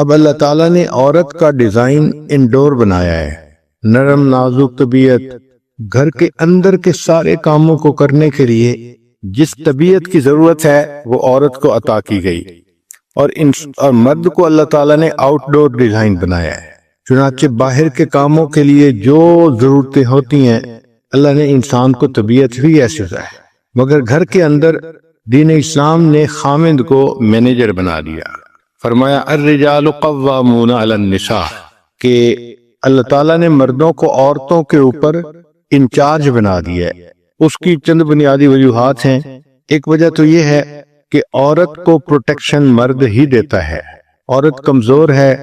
اب اللہ تعالیٰ نے عورت کا ڈیزائن انڈور بنایا ہے، نرم نازک طبیعت، گھر کے اندر کے سارے کاموں کو کرنے کے لیے جس طبیعت کی ضرورت ہے وہ عورت کو عطا کی گئی، اور مرد کو اللہ تعالیٰ نے آؤٹ ڈور ڈیزائن بنایا ہے۔ چنانچہ باہر کے کاموں کے لیے جو ضرورتیں ہوتی ہیں اللہ نے انسان کو طبیعت بھی ایسے ہے، مگر گھر کے اندر دین اسلام نے خامند کو مینیجر بنا دیا۔ فرمایا الرجال قوامون علی النساء، کہ اللہ تعالیٰ نے مردوں کو عورتوں کے اوپر انچارج بنا دیا ہے۔ اس کی چند بنیادی وجوہات ہیں۔ ایک وجہ تو یہ ہے کہ عورت کو پروٹیکشن مرد ہی دیتا ہے۔ عورت کمزور ہے،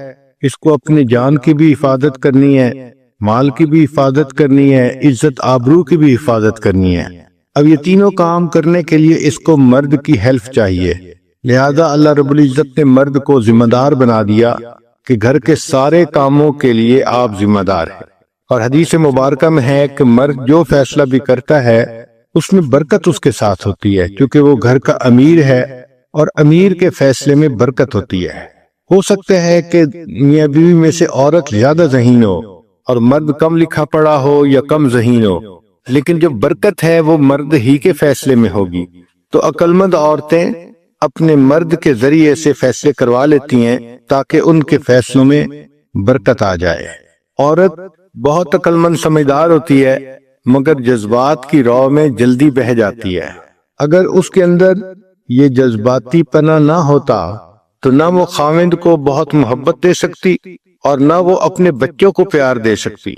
اس کو اپنی جان کی بھی حفاظت کرنی ہے، مال کی بھی حفاظت کرنی ہے، عزت آبرو کی بھی حفاظت کرنی ہے۔ اب یہ تینوں کام کرنے کے لیے اس کو مرد کی ہیلپ چاہیے، لہذا اللہ رب العزت نے مرد کو ذمہ دار بنا دیا کہ گھر کے سارے کاموں کے لیے آپ ذمہ دار ہیں۔ اور حدیث مبارکہ میں ہے کہ مرد جو فیصلہ بھی کرتا ہے اس میں برکت اس کے ساتھ ہوتی ہے، کیونکہ وہ گھر کا امیر ہے اور امیر کے فیصلے میں برکت ہوتی ہے۔ ہو سکتا ہے کہ میاں بیوی میں سے عورت زیادہ ذہین ہو اور مرد کم لکھا پڑھا ہو یا کم ذہین ہو، لیکن جو برکت ہے وہ مرد ہی کے فیصلے میں ہوگی۔ تو عقل مند عورتیں اپنے مرد کے ذریعے سے فیصلے کروا لیتی ہیں تاکہ ان کے فیصلوں میں برکت آ جائے۔ عورت بہت عقل مند سمجھدار ہوتی ہے مگر جذبات کی رو میں جلدی بہہ جاتی ہے۔ اگر اس کے اندر یہ جذباتی پنا نہ ہوتا تو نہ وہ خاوند کو بہت محبت دے سکتی اور نہ وہ اپنے بچوں کو پیار دے سکتی۔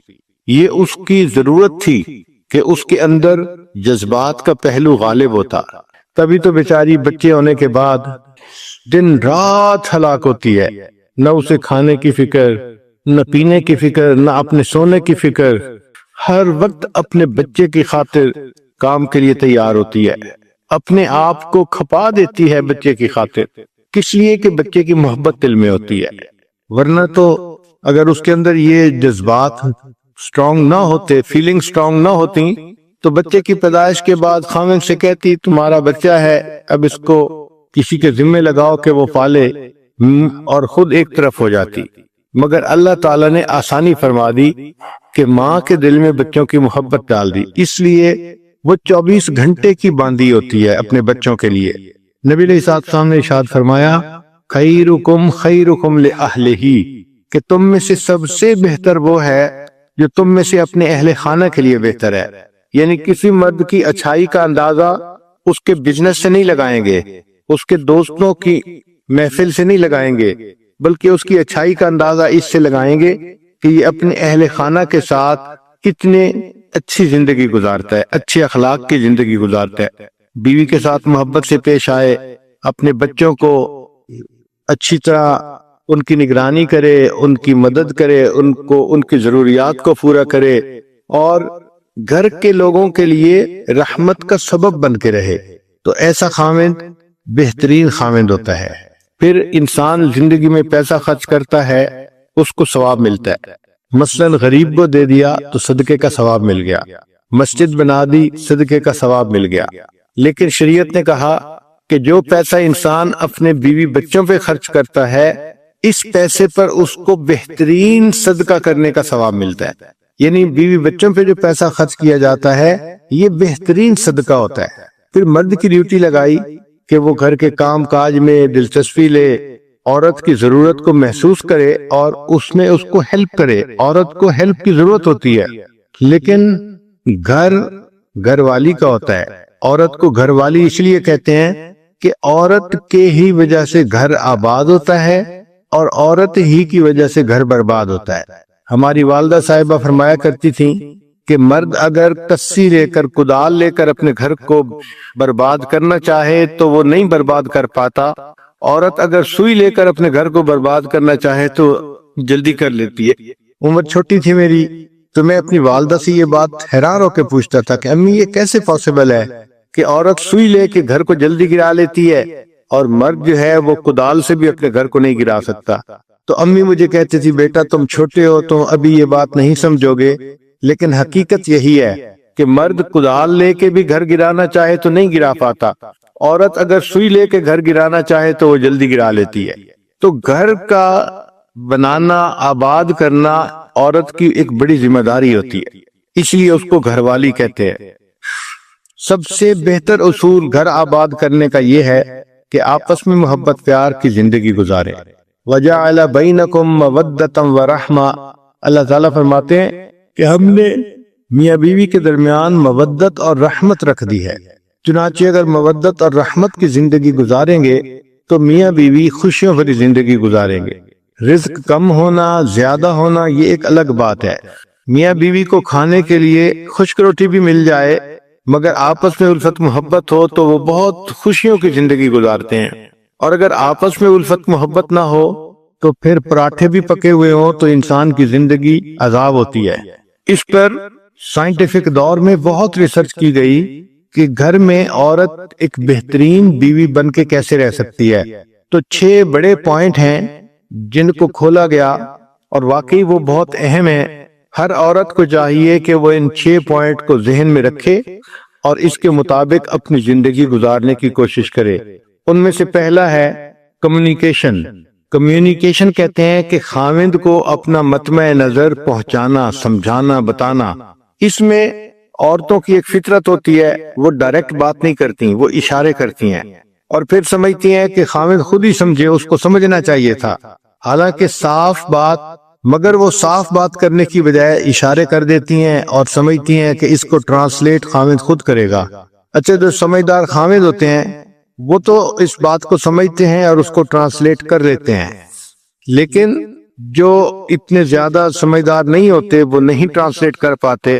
یہ اس کی ضرورت تھی کہ اس کے اندر جذبات کا پہلو غالب ہوتا، تبھی تو بیچاری بچے ہونے کے بعد دن رات ہلاک ہوتی ہے، نہ اسے کھانے کی فکر، نہ پینے کی فکر، نہ اپنے سونے کی فکر، ہر وقت اپنے بچے کی خاطر کام کے لیے تیار ہوتی ہے، اپنے آپ کو کھپا دیتی ہے بچے کی خاطر، کس لیے کہ بچے کی محبت دل میں ہوتی ہے۔ ورنہ تو اگر اس کے اندر یہ جذبات سٹرونگ نہ ہوتے، فیلنگ سٹرونگ نہ ہوتی، تو بچے کی پیدائش کے بعد خاوند سے کہتی تمہارا بچہ ہے، اب اس کو کسی کے ذمہ لگاؤ کہ وہ پالے، اور خود ایک طرف ہو جاتی۔ مگر اللہ تعالیٰ نے آسانی فرما دی کہ ماں کے دل میں بچوں کی محبت ڈال دی، اس لیے وہ 24 گھنٹے کی باندھی ہوتی ہے اپنے بچوں کے لیے۔ نبی علیہ السلام نے ارشاد فرمایا خیرکم خیرکم لأہلہ، کہ تم میں سے سب سے بہتر وہ ہے جو تم میں سے اپنے اہل خانہ کے لیے بہتر ہے۔ یعنی کسی مرد کی اچھائی کا اندازہ اس کے بزنس سے نہیں لگائیں گے، اس کے دوستوں کی محفل سے نہیں لگائیں گے، بلکہ اس کی اچھائی کا اندازہ اس سے لگائیں گے کہ یہ اپنے اہل خانہ کے ساتھ کتنے اچھی زندگی گزارتا ہے، اچھے اخلاق کی زندگی گزارتا ہے، بیوی کے ساتھ محبت سے پیش آئے، اپنے بچوں کو اچھی طرح ان کی نگرانی کرے، ان کی مدد کرے، ان کی ضروریات کو پورا کرے، اور گھر کے لوگوں کے لیے رحمت کا سبب بن کے رہے، تو ایسا خاوند بہترین خاوند ہوتا ہے۔ پھر انسان زندگی میں پیسہ خرچ کرتا ہے، اس کو ثواب ملتا ہے، مثلا غریب کو دے دیا تو صدقے کا ثواب مل گیا، مسجد بنا دی صدقے کا ثواب مل گیا۔ لیکن شریعت نے کہا کہ جو پیسہ انسان اپنے بیوی بچوں پہ خرچ کرتا ہے، اس پیسے پر اس کو بہترین صدقہ کرنے کا ثواب ملتا ہے۔ یعنی بیوی بچوں پہ جو پیسہ خرچ کیا جاتا ہے یہ بہترین صدقہ ہوتا ہے۔ پھر مرد کی ڈیوٹی لگائی کہ وہ گھر کے کام کاج میں دلچسپی لے، عورت کی ضرورت کو محسوس کرے اور اس میں اس کو ہیلپ کرے۔ عورت کو ہیلپ کی ضرورت ہوتی ہے، لیکن گھر والی کا ہوتا ہے۔ عورت کو گھر والی اس لیے کہتے ہیں کہ عورت کے ہی وجہ سے گھر آباد ہوتا ہے اور عورت ہی کی وجہ سے گھر برباد ہوتا ہے۔ ہماری والدہ صاحبہ فرمایا کرتی تھیں کہ مرد اگر کسی لے کر کدال لے کر اپنے گھر کو برباد کرنا چاہے تو وہ نہیں برباد کر پاتا، عورت اگر سوئی لے کر اپنے گھر کو برباد کرنا چاہے تو جلدی کر لیتی ہے۔ عمر چھوٹی تھی میری تو میں اپنی والدہ سے یہ بات حیران ہو کے پوچھتا تھا کہ امی یہ کیسے پاسبل ہے کہ عورت سوئی لے کے گھر کو جلدی گرا لیتی ہے اور مرد جو ہے وہ کدال سے بھی اپنے گھر کو نہیں گرا سکتا۔ تو امی مجھے کہتی تھی بیٹا تم چھوٹے ہو تو ابھی یہ بات نہیں سمجھو گے، لیکن حقیقت یہی ہے کہ مرد کدال لے کے بھی گھر گرانا چاہے تو نہیں گرا پاتا، عورت اگر سوئی لے کے گھر گرانا چاہے تو وہ جلدی گرا لیتی ہے۔ تو گھر کا بنانا آباد کرنا عورت کی ایک بڑی ذمہ داری ہوتی ہے، اس لیے اس کو گھر والی کہتے ہیں۔ سب سے بہتر اصول گھر آباد کرنے کا یہ ہے کہ آپس میں محبت پیار کی زندگی گزاریں۔ وَجَعَلَ بَيْنَكُمْ مَوَدَّةً وَرَحْمَةً، اللہ تعالیٰ فرماتے ہیں کہ ہم نے میاں بیوی کے درمیان مودت اور رحمت رکھ دی ہے۔ چنانچہ اگر مودت اور رحمت کی زندگی گزاریں گے تو میاں بیوی خوشیوں بھری زندگی گزاریں گے۔ رزق کم ہونا زیادہ ہونا یہ ایک الگ بات ہے۔ میاں بیوی کو کھانے کے لیے خشک روٹی بھی مل جائے مگر آپس میں الفت محبت ہو تو وہ بہت خوشیوں کی زندگی گزارتے ہیں، اور اگر آپس میں الفت محبت نہ ہو تو پھر پراٹھے بھی پکے ہوئے ہوں تو انسان کی زندگی عذاب ہوتی ہے۔ اس پر سائنٹیفک دور میں بہت ریسرچ کی گئی کہ گھر میں عورت ایک بہترین بیوی بن کے کیسے رہ سکتی ہے، تو 6 بڑے پوائنٹ ہیں جن کو کھولا گیا اور واقعی وہ بہت اہم ہے۔ ہر عورت کو چاہیے کہ وہ ان 6 پوائنٹ کو ذہن میں رکھے اور اس کے مطابق اپنی زندگی گزارنے کی کوشش کرے۔ ان میں سے پہلا ہے کمیونیکیشن۔ کمیونیکیشن کہتے ہیں کہ خاوند کو اپنا مطمع نظر پہنچانا، سمجھانا، بتانا۔ اس میں عورتوں کی ایک فطرت ہوتی ہے، وہ ڈائریکٹ بات نہیں کرتی، وہ اشارے کرتی ہیں اور پھر سمجھتی ہیں کہ خاوند خود ہی سمجھے، اس کو سمجھنا چاہیے تھا، حالانکہ صاف بات، مگر وہ صاف بات کرنے کی بجائے اشارے کر دیتی ہیں اور سمجھتی ہیں کہ اس کو ٹرانسلیٹ خاوند خود کرے گا۔ اچھا، جو سمجھدار خاوند ہوتے ہیں وہ تو اس بات کو سمجھتے ہیں اور اس کو ٹرانسلیٹ کر لیتے ہیں، لیکن جو اتنے زیادہ سمجھدار نہیں ہوتے وہ نہیں ٹرانسلیٹ کر پاتے،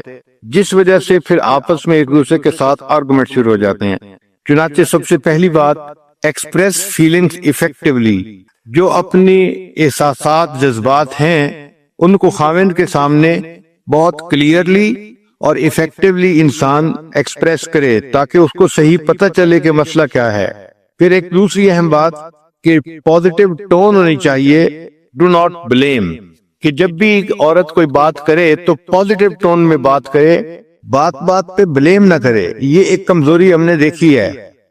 جس وجہ سے پھر آپس میں ایک دوسرے کے ساتھ آرگومنٹ شروع ہو جاتے ہیں۔ چنانچہ سب سے پہلی بات، ایکسپریس فیلنگز ایفیکٹولی۔ جو اپنی احساسات جذبات ہیں ان کو خاوند کے سامنے بہت کلیئرلی اور ایفیکٹولی انسان ایکسپریس کرے تاکہ اس کو صحیح پتہ چلے کہ مسئلہ کیا ہے۔ پھر ایک دوسری اہم بات کہ پازیٹیو ٹون ہونی چاہیے، ڈو ناٹ بلیم، کہ جب بھی ایک عورت کوئی بات کرے تو پازیٹیو ٹون میں بات کرے، بات بات پہ بلیم نہ کرے۔ یہ ایک کمزوری ہم نے دیکھی ہے،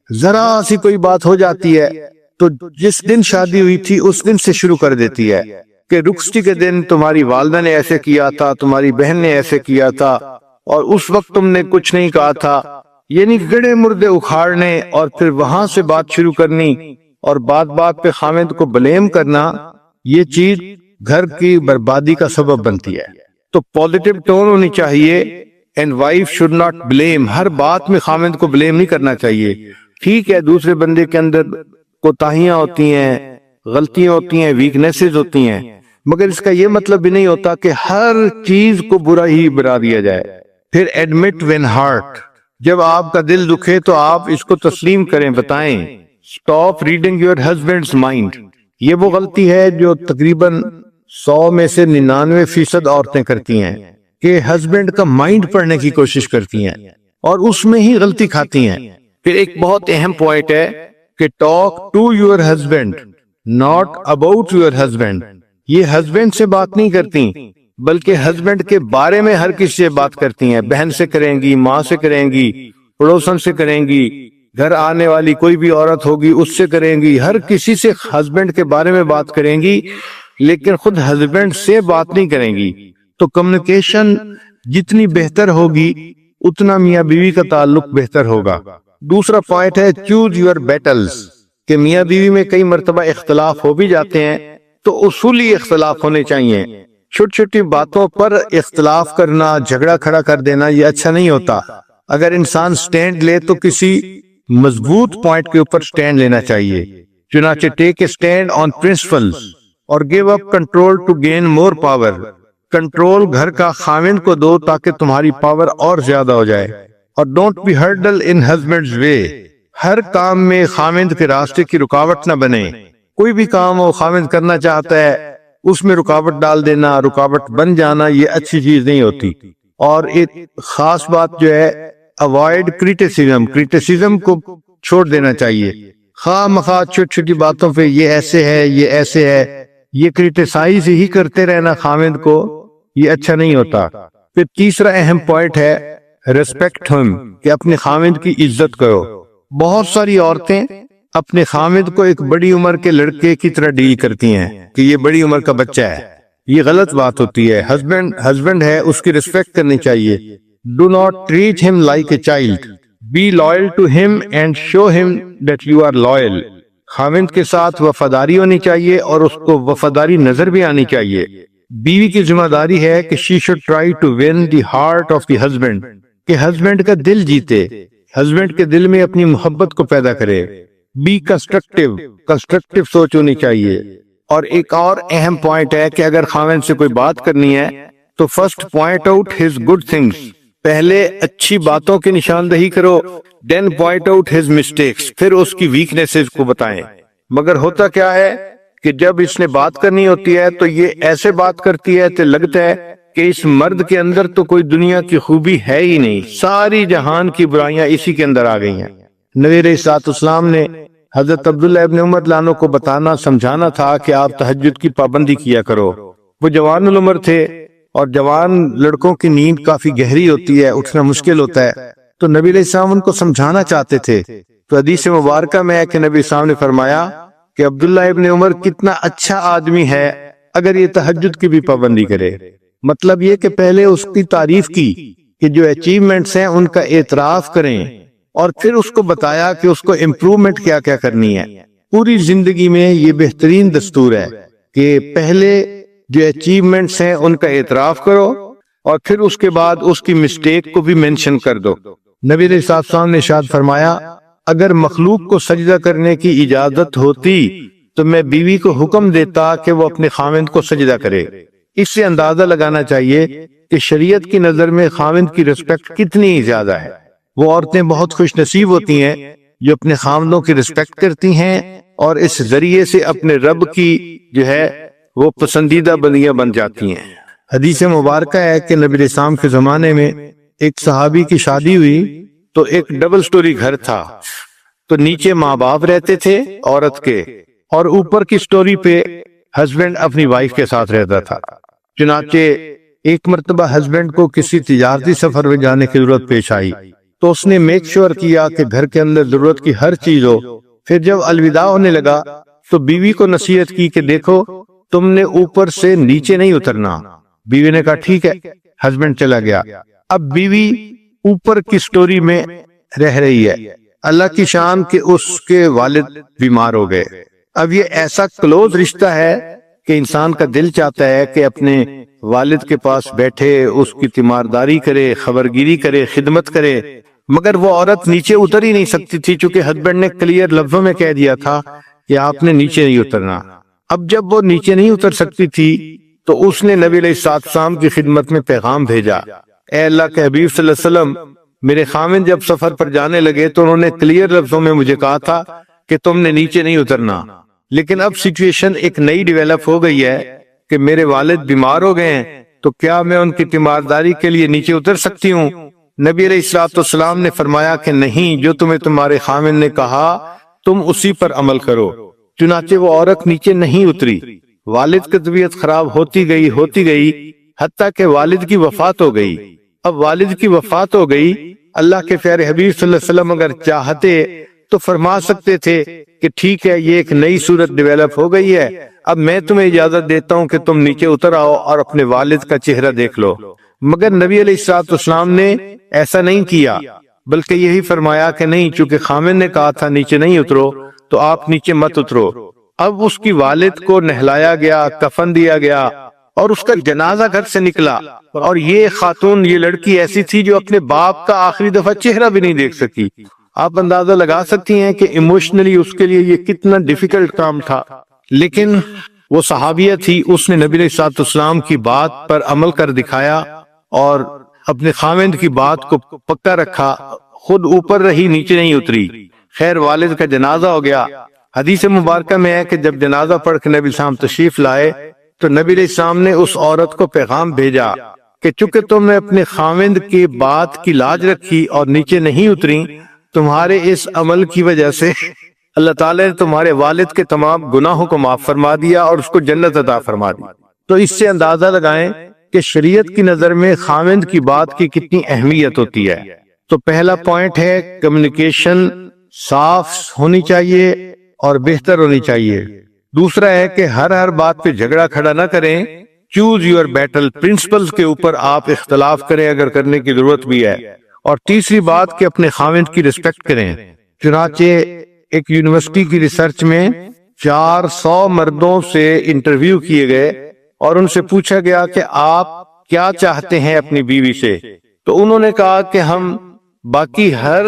ذرا سی کوئی بات ہو جاتی ہے تو جس دن شادی ہوئی تھی اس دن سے شروع کر دیتی ہے کہ رخصتی کے دن تمہاری والدہ نے ایسے کیا تھا، تمہاری بہن نے ایسے کیا تھا اور اس وقت تم نے کچھ نہیں کہا تھا، یعنی گڑے مردے اکھاڑنے اور پھر وہاں سے بات شروع کرنی اور بات بات پہ خاوند کو بلیم کرنا، یہ چیز گھر کی بربادی کا سبب بنتی ہے۔ تو پازیٹیو ٹون ہونی چاہیے، and wife should not blame. ہر بات میں خاوند کو بلیم نہیں کرنا چاہیے۔ ٹھیک ہے، دوسرے بندے کے اندر کوتاہیاں ہوتی ہیں، غلطیاں ہوتی ہیں، ویکنیسز ہوتی ہیں، مگر اس کا یہ مطلب بھی نہیں ہوتا کہ ہر چیز کو برا ہی بنا دیا جائے۔ پھر ایڈمٹ وین ہارٹ، جب آپ کا دل دکھے تو آپ اس کو تسلیم کریں، بتائیں۔ Stop reading your husbands mind, یہ وہ غلطی ہے جو تقریباً 100 میں سے 99% عورتیں کرتی ہیں کہ ہسبینڈ کا مائنڈ پڑھنے کی کوشش کرتی ہیں اور اس میں ہی غلطی کھاتی ہیں۔ پھر ایک بہت اہم پوائنٹ ہے کہ talk to your husband not about your husband. یہ ہسبینڈ سے بات نہیں کرتی بلکہ ہسبینڈ کے بارے میں ہر کسی سے بات کرتی ہیں، بہن سے کریں گی، ماں سے کریں گی، پڑوسن سے کریں گی، گھر آنے والی کوئی بھی عورت ہوگی اس سے کریں گی، ہر کسی سے ہسبینڈ کے بارے میں بات کریں گی، لیکن خود ہسبینڈ سے بات نہیں کریں گی۔ تو کمیونیکیشن جتنی بہتر ہوگی اتنا میاں بیوی کا تعلق بہتر ہوگا۔ دوسرا پوائنٹ ہے چوز یور بیٹلز، کہ میاں بیوی میں کئی مرتبہ اختلاف ہو بھی جاتے ہیں تو اصولی اختلاف ہونے چاہیے۔ چھوٹی چھوٹی باتوں پر اختلاف کرنا، جھگڑا کھڑا کر دینا، یہ اچھا نہیں ہوتا۔ اگر انسان سٹینڈ لے تو کسی مضبوط پوائنٹ کے اوپر سٹینڈ لینا چاہیے۔ چنانچہ take a stand on principles اور give up control to gain more power. Control گھر کا خاوند کو دو تاکہ تمہاری پاور اور زیادہ ہو جائے۔ اور don't be hurdle in husband's way, ہر کام میں خاوند کے راستے کی رکاوٹ نہ بنے۔ کوئی بھی کام وہ خاوند کرنا چاہتا ہے اس میں رکاوٹ ڈال دینا، رکاوٹ بن جانا، یہ اچھی چیز نہیں ہوتی۔ اور ایک خاص بات جو ہے، اوائڈ کریٹیسزم کو چھوڑ دینا چاہیے۔ خواہ مخواہ چھوٹی چھوٹی باتوں پہ یہ ایسے ہے، یہ ایسے ہے، یہ کریٹیسائز ہی کرتے رہنا خاوند کو، یہ اچھا نہیں ہوتا۔ پھر تیسرا اہم پوائنٹ ہے ریسپیکٹ ہم، کہ اپنے خاوند کی عزت کرو۔ بہت ساری عورتیں اپنے خامد کو ایک بڑی عمر کے لڑکے کی طرح ڈیل کرتی ہیں کہ یہ بڑی عمر کا بچہ ہے. یہ غلط بات ہوتی ہے. ہسبینڈ ہے، اس کی ریسپیکٹ کرنی چاہیے. Do not treat him like a child. Be loyal to him and show him that you are loyal. خامد کے ساتھ وفاداری ہونی چاہیے اور اس کو وفاداری نظر بھی آنی چاہیے. بیوی کی ذمہ داری ہے کہ she should try to win the heart of the husband، کہ ہسبینڈ کا دل جیتے، ہسبینڈ کے دل میں اپنی محبت کو پیدا کرے. بی کنسٹرکٹیو سوچ ہونی چاہیے. اور ایک اور اہم پوائنٹ ہے کہ اگر خاوند سے کوئی بات کرنی ہے تو first point out his good things. پہلے اچھی باتوں کی نشاندہی کرو، دین پوائنٹ آؤٹ ہز مسٹیکس، پھر اس کی ویکنیسز کو بتائیں. مگر ہوتا کیا ہے کہ جب اس نے بات کرنی ہوتی ہے تو یہ ایسے بات کرتی ہے کہ لگتا ہے کہ اس مرد کے اندر تو کوئی دنیا کی خوبی ہے ہی نہیں، ساری جہان کی برائیاں اسی کے اندر آ گئی ہیں. نبی علیہ الصلوۃ والسلام نے حضرت عبداللہ ابن عمر لانو کو بتانا سمجھانا تھا کہ آپ تہجد کی پابندی کیا کرو. وہ جوان العمر تھے اور جوان لڑکوں کی نیند کافی گہری ہوتی ہے، اٹھنا مشکل ہوتا ہے، تو نبی علیہ السلام ان کو سمجھانا چاہتے تھے. تو حدیث مبارکہ میں ہے کہ نبی صاحب نے فرمایا کہ عبداللہ ابن عمر کتنا اچھا آدمی ہے اگر یہ تہجد کی بھی پابندی کرے. مطلب یہ کہ پہلے اس کی تعریف کی کہ جو اچیومنٹس ہیں ان کا اعتراف کریں، اور پھر اس کو بتایا کہ اس کو امپروومنٹ کیا کیا کرنی ہے. پوری زندگی میں یہ بہترین دستور ہے کہ پہلے جو اچیومنٹس ہیں ان کا اعتراف کرو اور پھر اس کے بعد اس کی مسٹیک کو بھی مینشن کر دو. نبی علیہ الصلوۃ والسلام نے ارشاد فرمایا اگر مخلوق کو سجدہ کرنے کی اجازت ہوتی تو میں بیوی کو حکم دیتا کہ وہ اپنے خاوند کو سجدہ کرے. اس سے اندازہ لگانا چاہیے کہ شریعت کی نظر میں خاوند کی رسپیکٹ کتنی زیادہ ہے. وہ عورتیں بہت خوش نصیب ہوتی ہیں جو اپنے خاوندوں کی رسپیکٹ کرتی ہیں اور اس ذریعے سے اپنے رب کی جو ہے وہ پسندیدہ بندیاں بن جاتی ہیں. حدیث مبارکہ ہے کہ نبی اسلام کے زمانے میں ایک صحابی کی شادی ہوئی تو ایک ڈبل سٹوری گھر تھا. تو نیچے ماں باپ رہتے تھے عورت کے، اور اوپر کی سٹوری پہ ہسبینڈ اپنی وائف کے ساتھ رہتا تھا. چنانچہ ایک مرتبہ ہسبینڈ کو کسی تجارتی سفر میں جانے کی ضرورت پیش آئی تو اس نے میک شور کیا کہ گھر کے اندر ضرورت کی ہر چیز ہو. پھر جب الوداع ہونے لگا تو بیوی کو نصیحت کی کہ دیکھو تم نے اوپر سے نیچے نہیں اترنا. بیوی نے کہا ٹھیک ہے. ہسبینڈ چلا گیا. اب بیوی اوپر کی سٹوری میں رہ رہی ہے. اللہ کی شان کہ اس کے والد بیمار ہو گئے. اب یہ ایسا کلوز رشتہ ہے کہ انسان کا دل چاہتا ہے کہ اپنے والد کے پاس بیٹھے، اس کی تیمارداری کرے، خبرگیری کرے، خدمت کرے. مگر وہ عورت نیچے اتر ہی نہیں سکتی تھی چونکہ ہسبینڈ نے کلیئر لفظوں میں کہہ دیا تھا کہ آپ نے نیچے نہیں اترنا. اب جب وہ نیچے نہیں اتر سکتی تھی تو اس نے نبی علیہ الصلوۃ والسلام کی خدمت میں پیغام بھیجا، اے اللہ کے حبیب صلی اللہ علیہ وسلم، میرے خاوند جب سفر پر جانے لگے تو انہوں نے کلیئر لفظوں میں مجھے کہا تھا کہ تم نے نیچے نہیں اترنا. لیکن اب سچویشن ایک نئی ڈیویلپ ہو گئی ہے کہ میرے والد بیمار ہو گئے ہیں تو کیا میں ان کی تیمارداری کے لیے نیچے اتر سکتی ہوں؟ نبی علیہ الصلوۃ والسلام نے فرمایا کہ نہیں، جو تمہیں تمہارے خاوند نے کہا تم اسی پر عمل کرو. چنانچہ وہ عورت نیچے نہیں اتری. والد کی طبیعت خراب ہوتی گئی حتیٰ کہ والد کی وفات ہو گئی. اب والد کی وفات ہو گئی، اللہ کے پیارے حبیب صلی اللہ علیہ وسلم اگر چاہتے تو فرما سکتے تھے کہ ٹھیک ہے یہ ایک نئی صورت ڈیویلپ ہو گئی ہے، اب میں تمہیں اجازت دیتا ہوں کہ تم نیچے اتر آؤ اور اپنے والد کا چہرہ دیکھ لو. مگر نبی علیہ الصلوۃ والسلام نے ایسا نہیں کیا، بلکہ یہی فرمایا کہ نہیں، چونکہ خاوند نے کہا تھا نیچے نہیں اترو تو آپ نیچے مت اترو. اب اس کی والد کو نہلایا گیا، کفن دیا گیا اور اس کا جنازہ گھر سے نکلا. اور یہ خاتون، یہ لڑکی ایسی تھی جو اپنے باپ کا آخری دفعہ چہرہ بھی نہیں دیکھ سکی. آپ اندازہ لگا سکتی ہیں کہ ایموشنلی اس کے لیے یہ کتنا ڈیفیکلٹ کام تھا. لیکن وہ صحابیہ تھی، اس نے نبی علیہ الصلوۃ والسلام کی بات پر عمل کر دکھایا اور اپنے خاوند کی بات کو پکا رکھا. خود اوپر رہی، نیچے نہیں اتری. خیر والد کا جنازہ ہو گیا. حدیث مبارکہ میں ہے کہ جب جنازہ پڑھ کے نبی صاحب تشریف لائے تو نبی علیہ السلام نے اس عورت کو پیغام بھیجا کہ چونکہ تم نے اپنے خاوند کی بات کی لاج رکھی اور نیچے نہیں اتری، تمہارے اس عمل کی وجہ سے اللہ تعالی نے تمہارے والد کے تمام گناہوں کو معاف فرما دیا اور اس کو جنت عطا فرما دی. تو اس سے اندازہ لگائیں کہ شریعت کی نظر میں خاوند کی بات کی کتنی اہمیت ہوتی ہے. تو پہلا پوائنٹ ہے کمیونیکیشن صاف ہونی چاہیے اور بہتر ہونی چاہیے۔ دوسرا ہے کہ ہر بات پہ جھگڑا کھڑا نہ کریں، چوز یور بیٹل، پرنسپلز کے اوپر آپ اختلاف کریں اگر کرنے کی ضرورت بھی ہے۔ اور تیسری بات کہ اپنے خاوند کی رسپیکٹ کریں۔ چنانچہ ایک یونیورسٹی کی ریسرچ میں 400 مردوں سے انٹرویو کیے گئے اور ان سے پوچھا گیا کہ آپ کیا چاہتے ہیں اپنی بیوی سے، تو انہوں نے کہا کہ ہم باقی ہر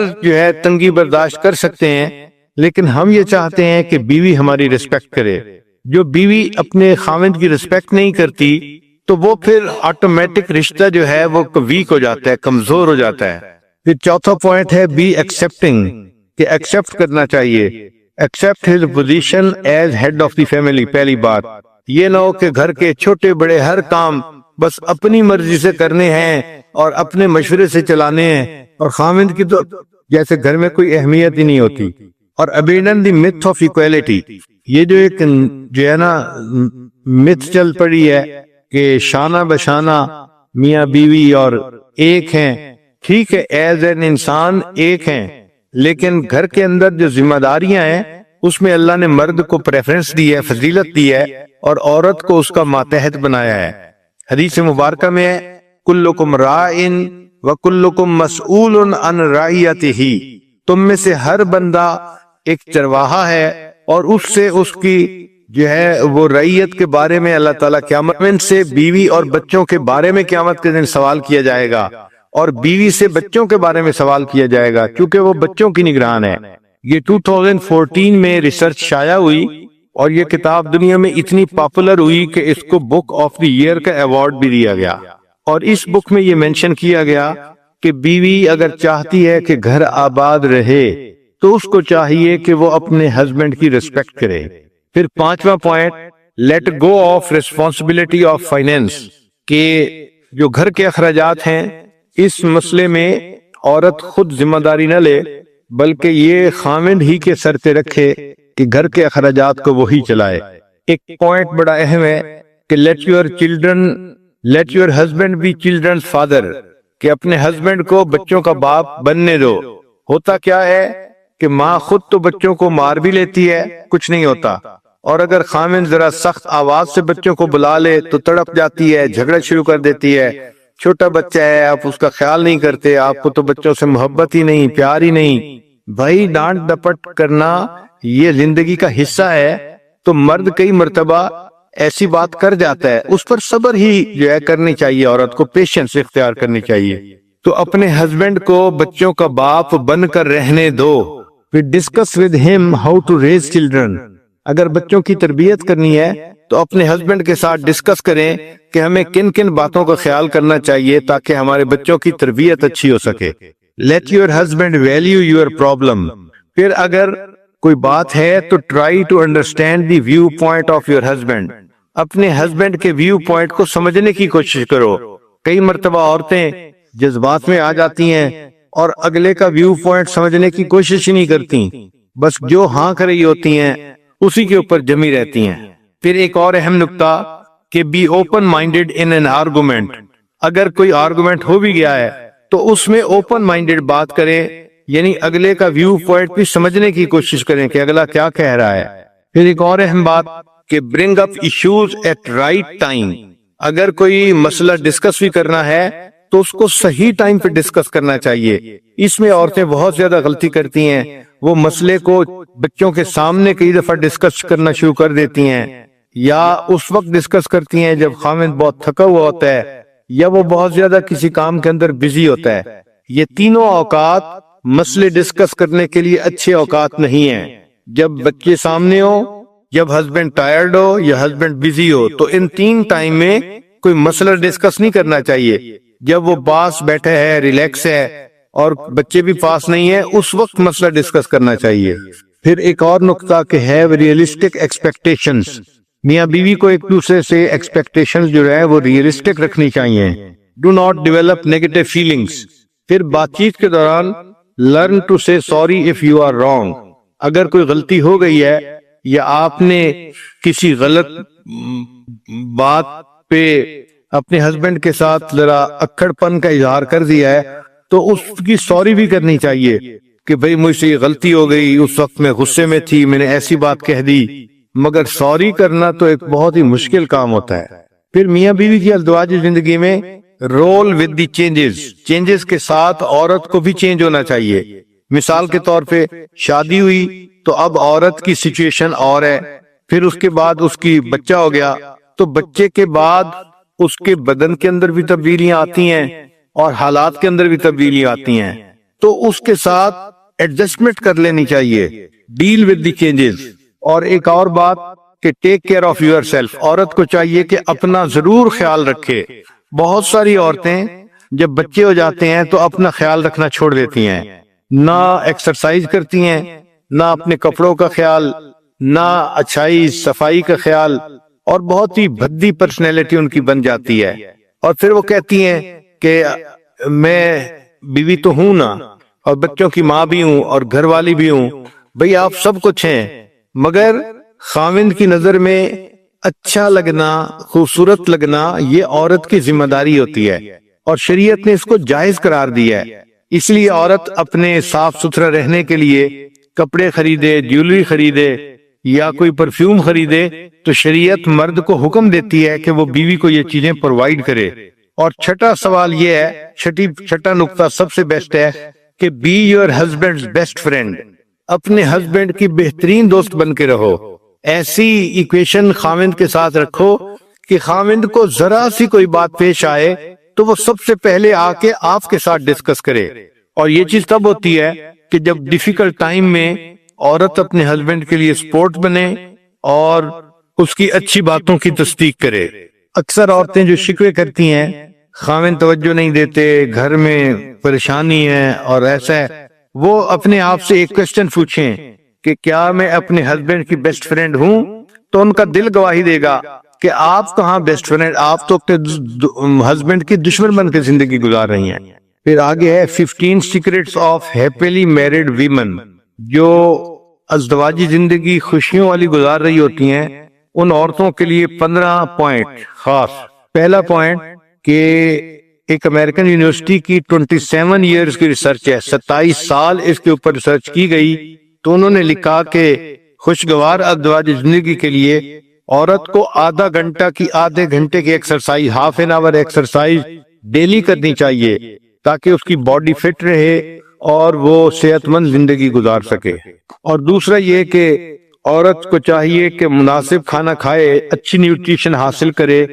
تنگی برداشت کر سکتے ہیں، لیکن ہم یہ چاہتے ہیں کہ بیوی ہماری رسپیکٹ کرے۔ جو بیوی اپنے خاوند کی رسپیکٹ نہیں کرتی تو وہ پھر آٹومیٹک رشتہ وہ ویک ہو جاتا ہے، کمزور ہو جاتا ہے۔ پھر چوتھا پوائنٹ ہے بی ایکسپٹنگ، کہ ایکسپٹ کرنا چاہیے، accept his position as head of the family. پہلی بات یہ نہ ہو کہ گھر کے چھوٹے بڑے ہر کام بس اپنی مرضی سے کرنے ہیں اور اپنے مشورے سے چلانے ہیں، اور خاوند کی تو جیسے گھر میں کوئی اہمیت ہی نہیں ہوتی۔ اور abandon the myth of equality، یہ جو ایک myth چل پڑی ہے کہ شانہ بشانہ میاں بیوی اور ایک ہیں، ٹھیک ہے ایز این انسان ایک ہیں، لیکن گھر کے اندر جو ذمہ داریاں ہیں اس میں اللہ نے مرد کو پریفرنس دی ہے، فضیلت دی ہے، اور عورت کو اس کا ماتحت بنایا ہے۔ حدیث مبارکہ میں ہے کلکم راعٍ وکلکم مسئول عن رعیتہ، تم میں سے ہر بندہ ایک چرواہا ہے اور اس سے اس کی وہ رعیت کے بارے میں اللہ تعالیٰ قیامت میں سے بیوی اور بچوں کے بارے میں قیامت کے دن سوال کیا جائے گا، اور بیوی سے بچوں کے بارے میں سوال کیا جائے گا کیونکہ وہ بچوں کی نگران ہے۔ یہ 2014 میں ریسرچ شائع ہوئی اور یہ کتاب دنیا میں اتنی پاپولر ہوئی کہ اس کو بک آف دی ایئر کا ایوارڈ بھی دیا گیا، اور اس بک میں یہ مینشن کیا گیا کہ بیوی اگر چاہتی ہے کہ گھر آباد رہے تو اس کو چاہیے کہ وہ اپنے ہسبینڈ کی رسپیکٹ کرے۔ پھر پانچواں point let go of responsibility of finance, کہ جو گھر کے اخراجات ہیں اس مسئلے میں عورت خود ذمہ داری نہ لے بلکہ یہ خاوند ہی کے سر پہ رکھے کہ گھر کے اخراجات کو وہی چلائے۔ ایک پوائنٹ بڑا اہم ہے کہ let your husband be children's father, کہ اپنے ہسبینڈ کو بچوں کا باپ بننے دو۔ ہوتا کیا ہے کہ ماں خود تو بچوں کو مار بھی لیتی ہے، کچھ نہیں ہوتا، اور اگر خاوند ذرا سخت آواز سے بچوں کو بلا لے تو تڑپ جاتی ہے، جھگڑا شروع کر دیتی ہے، چھوٹا بچہ ہے آپ اس کا خیال نہیں کرتے، آپ کو تو بچوں سے محبت ہی نہیں، پیار ہی نہیں۔ بھائی ڈانٹ ڈپٹ کرنا یہ زندگی کا حصہ ہے، تو مرد کئی مرتبہ ایسی بات کر جاتا ہے، اس پر صبر ہی کرنی چاہیے، عورت کو پیشنس اختیار کرنی چاہیے۔ تو اپنے ہسبینڈ کو بچوں کا باپ بن کر رہنے دو۔ پھر discuss with him how to raise children, اگر بچوں کی تربیت کرنی ہے تو اپنے ہسبینڈ کے ساتھ ڈسکس کریں کہ ہمیں کن کن باتوں کا خیال کرنا چاہیے تاکہ ہمارے بچوں کی تربیت اچھی ہو سکے۔ Let your husband value your problem, پھر اگر کوئی بات ہے تو try to understand the view point of your husband, اپنے ہسبینڈ کے ویو پوائنٹ کو سمجھنے کی کوشش کرو۔ کئی مرتبہ عورتیں جذبات میں آ جاتی ہیں اور اگلے کا ویو پوائنٹ سمجھنے کی کوشش ہی نہیں کرتی، بس جو ہاں کر رہی ہوتی ہیں اسی کے اوپر جمی رہتی ہیں۔ پھر ایک اور اہم نکتہ کہ be open minded in an argument, اگر کوئی آرگومنٹ ہو بھی گیا ہے تو اس میں اوپن مائنڈیڈ بات کریں، یعنی اگلے کا ویو پوائنٹ بھی سمجھنے کی کوشش کریں کہ اگلا کیا کہہ رہا ہے۔ پھر ایک اور اہم بات کہ برنگ اپ ایشوز ایٹ رائٹ ٹائم، اگر کوئی مسئلہ ڈسکس بھی کرنا ہے تو اس کو صحیح ٹائم پہ ڈسکس کرنا چاہیے۔ اس میں عورتیں بہت زیادہ غلطی کرتی ہیں، وہ مسئلے کو بچوں کے سامنے کئی دفعہ ڈسکس کرنا شروع کر دیتی ہیں، یا اس وقت ڈسکس کرتی ہیں جب خاوند بہت تھکا ہوا ہوتا ہے یا وہ بہت زیادہ کسی کام کے اندر بزی ہوتا ہے۔ یہ تینوں اوقات مسئلے ڈسکس کرنے کے لیے اچھے اوقات نہیں ہیں۔ جب بچے سامنے ہو، جب ہسبینڈ ٹائرڈ ہو یا ہسبینڈ بزی ہو، تو ان تین ٹائم میں کوئی مسئلہ ڈسکس نہیں کرنا چاہیے۔ جب وہ پاس بیٹھے ہے، ریلیکس ہے اور بچے بھی پاس نہیں ہے، اس وقت مسئلہ ڈسکس کرنا چاہیے۔ پھر ایک اور نکتہ کہ ہیو ریئلسٹک ایکسپیکٹیشنز، میاں بیوی کو ایک دوسرے سے ایکسپیکٹیشنز جو ہے وہ ریئلسٹک رکھنی چاہیے۔ Do not develop negative feelings, پھر بات چیت کے دوران learn to say sorry if you are wrong, اگر کوئی غلطی ہو گئی ہے یا آپ نے کسی غلط بات پہ اپنے ہسبینڈ کے ساتھ ذرا اکڑ پن کا اظہار کر دیا ہے تو اس کی سوری بھی کرنی چاہیے کہ بھئی مجھ سے یہ غلطی ہو گئی، اس وقت میں غصے میں تھی، میں نے ایسی بات کہہ دی، مگر سوری کرنا تو ایک بہت ہی مشکل کام ہوتا ہے۔ پھر میاں بیوی کی ازدواجی زندگی میں رول ود دی چینجز کے ساتھ عورت کو بھی چینج ہونا چاہیے۔ مثال کے طور پہ شادی ہوئی تو اب عورت کی سچویشن اور ہے، پھر اس کے بعد اس کی بچہ ہو گیا تو بچے کے بعد اس کے بدن کے اندر بھی تبدیلیاں آتی ہیں اور حالات کے اندر بھی تبدیلیاں آتی ہیں، تو اس کے ساتھ ایڈجسٹمنٹ کر لینی چاہیے، ڈیل ود دی چینجز۔ اور ایک اور بات کہ take care of your self, عورت کو چاہیے کہ اپنا ضرور خیال رکھے۔ بہت ساری عورتیں جب بچے ہو جاتے ہیں تو اپنا خیال رکھنا چھوڑ دیتی ہیں، نہ ایکسرسائز کرتی ہیں، نہ اپنے کپڑوں کا خیال، نہ اچھائی صفائی کا خیال، اور بہت ہی بھدی پرسنالٹی ان کی بن جاتی ہے۔ اور پھر وہ کہتی ہیں کہ میں بیوی تو ہوں نا، اور بچوں کی ماں بھی ہوں اور گھر والی بھی ہوں۔ بھئی آپ سب کچھ ہیں، مگر خاوند کی نظر میں اچھا لگنا، خوبصورت لگنا یہ عورت کی ذمہ داری ہوتی ہے، اور شریعت نے اس کو جائز قرار دیا ہے۔ اس لیے عورت اپنے صاف ستھرا رہنے کے لیے کپڑے خریدے، جیولری خریدے یا کوئی پرفیوم خریدے تو شریعت مرد کو حکم دیتی ہے کہ وہ بیوی کو یہ چیزیں پرووائیڈ کرے۔ اور چھٹا سوال یہ ہے، چھٹا نقطہ سب سے بیسٹ ہے کہ be your husband's best friend, اپنے ہسبینڈ کی بہترین دوست بن کے رہو۔ ایسی ایکویشن خاوند کے ساتھ رکھو کہ خاوند کو ذرا سی کوئی بات پیش آئے تو وہ سب سے پہلے آ کے آپ کے ساتھ ڈسکس کرے۔ اور یہ چیز تب ہوتی ہے کہ جب ڈیفیکلٹ ٹائم میں عورت اپنے ہسبینڈ کے لیے سپورٹ بنے اور اس کی اچھی باتوں کی تصدیق کرے۔ اکثر عورتیں جو شکوے کرتی ہیں خاوند توجہ نہیں دیتے، گھر میں پریشانی ہے اور ایسا ہے، وہ اپنے آپ سے ایک کوسچن پوچھیں کہ کیا میں اپنے ہسبینڈ کی بیسٹ فرینڈ ہوں؟ تو ان کا دل گواہی دے گا کہ آپ کہاں بیسٹ فرینڈ، آپ تو اپنے ہسبینڈ کی دشمن بن کے زندگی گزار رہی ہیں۔ پھر آگے ہے 15 secrets of happily married women, جو ازدواجی زندگی خوشیوں والی گزار رہی ہوتی ہیں ان عورتوں کے لیے 15 پوائنٹ خاص۔ پہلا پوائنٹ کہ ایک امریکن یونیورسٹی کی 27 ایئرز کی ریسرچ ہے، 27 سال اس کے اوپر ریسرچ کی گئی، تو انہوں نے لکھا کہ خوشگوار ازدواجی زندگی کے لیے عورت کو آدھے گھنٹے کی exercise, half an hour exercise daily کرنی چاہیے تاکہ اس کی باڈی فٹ رہے اور وہ صحت مند زندگی گزار سکے۔ اور دوسرا یہ کہ عورت کو چاہیے کہ مناسب کھانا کھائے، اچھی نیوٹریشن حاصل کرے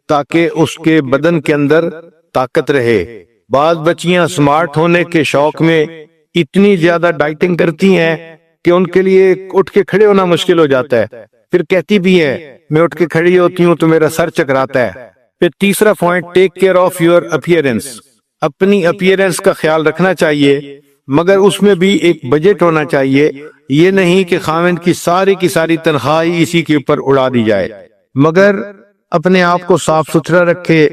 تاکہ اس کے بدن کے اندر طاقت رہے۔ بعض بچیاں سمارٹ ہونے کے شوق میں اتنی زیادہ ڈائٹنگ کرتی ہیں کہ ان کے لیے اٹھ کے کھڑے ہونا مشکل ہو جاتا ہے، پھر کہتی بھی ہے میں اٹھ کے کھڑی ہوتی ہوں تو میرا سر چکراتا ہے۔ پھر تیسرا point, take care of your appearance, اپنی اپیئرنس کا خیال رکھنا چاہیے، مگر اس میں بھی ایک بجٹ ہونا چاہیے۔ یہ نہیں کہ خاوند کی ساری تنخواہ اسی کے اوپر اڑا دی جائے، مگر اپنے آپ کو صاف ستھرا رکھے۔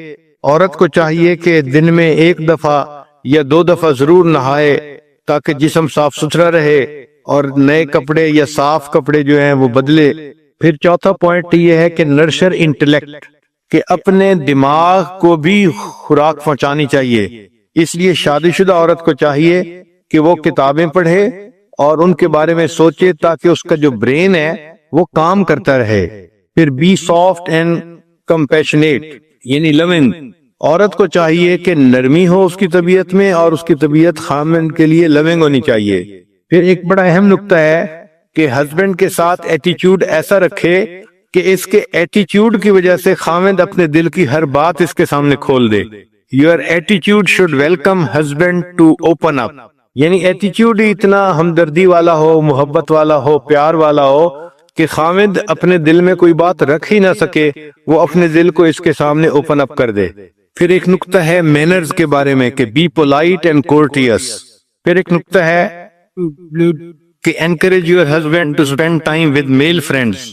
عورت کو چاہیے کہ دن میں 1 دفعہ یا 2 دفعہ ضرور نہائے تاکہ جسم صاف ستھرا رہے اور نئے کپڑے یا صاف کپڑے جو ہیں وہ بدلے۔ پھر چوتھا پوائنٹ یہ ہے کہ نرشر انٹلیکٹ، کہ اپنے دماغ کو بھی خوراک پہنچانی چاہیے۔ اس لیے شادی شدہ عورت کو چاہیے کہ وہ کتابیں پڑھے اور ان کے بارے میں سوچے تاکہ اس کا جو برین ہے وہ کام کرتا رہے۔ پھر بی سافٹ اینڈ کمپیشنیٹ، یعنی لونگ، عورت کو چاہیے کہ نرمی ہو اس کی طبیعت میں اور اس کی طبیعت خاوند کے لیے لونگ ہونی چاہیے۔ پھر ایک بڑا اہم نقطہ ہے کہ ہسبینڈ کے ساتھ ایٹیچیوڈ ایسا رکھے کہ اس کے ایٹیچیوڈ کی وجہ سے خاوند اپنے دل کی ہر بات اس کے سامنے کھول دے۔ Your attitude should welcome husband to open up، یعنی ایٹیچیوڈ ہی اتنا ہمدردی والا ہو، محبت والا ہو، پیار والا ہو کہ خاوند اپنے دل میں کوئی بات رکھ ہی نہ سکے، وہ اپنے دل کو اس کے سامنے اوپن اپ کر دے۔ پھر ایک نقطہ ہے مینرز کے بارے میں کہ بی پولائٹ اینڈ کورٹیس۔ پھر ایک نقطہ ہے کہ encourage your husband to spend time with male friends،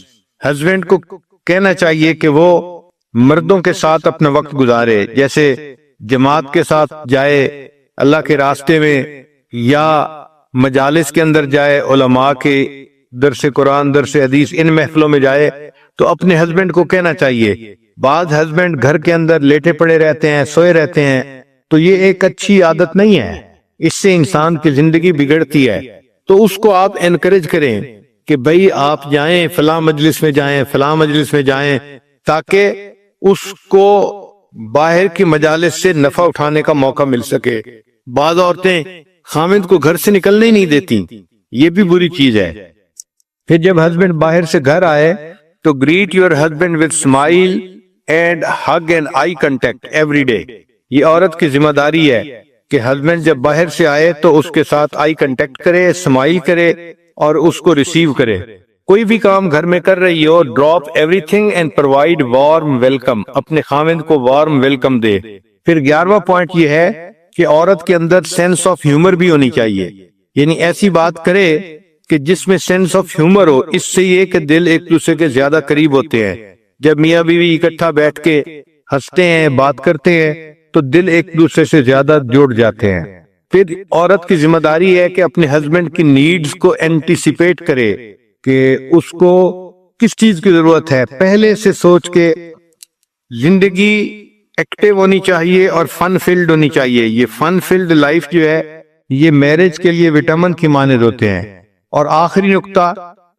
husband کو کہنا چاہیے کہ وہ مردوں کے ساتھ اپنا وقت گزارے، جیسے جماعت کے ساتھ جائے اللہ کے راستے میں، یا مجالس کے اندر جائے، علماء کے درس قرآن، درس حدیث، ان محفلوں میں جائے، تو اپنے ہسبینڈ کو کہنا چاہیے۔ بعض ہسبینڈ گھر کے اندر لیٹے پڑے رہتے ہیں، سوئے رہتے ہیں، تو یہ ایک اچھی عادت نہیں ہے۔ اس سے انسان کی زندگی بگڑتی ہے. تو اس کو آپ انکریج کریں کہ بھئی آپ جائیں فلاں مجلس میں جائیں، فلاں مجلس میں جائیں، تاکہ اس کو باہر کی مجالس سے نفع اٹھانے کا موقع مل سکے. بعض عورتیں خامد کو گھر سے نکلنے ہی نہیں دیتی، یہ بھی بری چیز ہے. پھر جب ہسبینڈ باہر سے گھر آئے تو great your husband with smile and hug and I contact every day. یہ عورت کی ذمہ داری ہے کہ ہسبینڈ جب باہر سے آئے تو اس کے ساتھ آئی کنٹیکٹ کرے، اسمائل کرے اور اس کو ریسیو کرے. کوئی بھی کام گھر میں کر رہی ہو، ڈراپ ایوری تھنگ اینڈ پرووائڈ وارم ویلکم. اپنے خامد کو وارم ویلکم دے. پھر 11واں پوائنٹ یہ ہے کہ عورت کے اندر سینس آف ہیومر بھی ہونی چاہیے، یعنی ایسی بات کرے کہ جس میں سینس آف ہیومر ہو. اس سے یہ کہ دل ایک دوسرے کے زیادہ قریب ہوتے ہیں. جب میاں بیوی اکٹھا بیٹھ کے ہنستے ہیں، بات کرتے ہیں، تو دل ایک دوسرے سے زیادہ جڑ جاتے ہیں. پھر عورت کی ذمہ داری ہے کہ اپنے ہسبینڈ کی نیڈز کو اینٹیسپیٹ کرے کہ اس کو کس چیز کی ضرورت ہے، پہلے سے سوچ کے. زندگی ایکٹیو ہونی چاہیے اور فن فیلڈ ہونی چاہیے. یہ فن فیلڈ لائف جو ہے یہ میرج کے لیے وٹامن کی مانند ہوتے ہیں. اور آخری نقطہ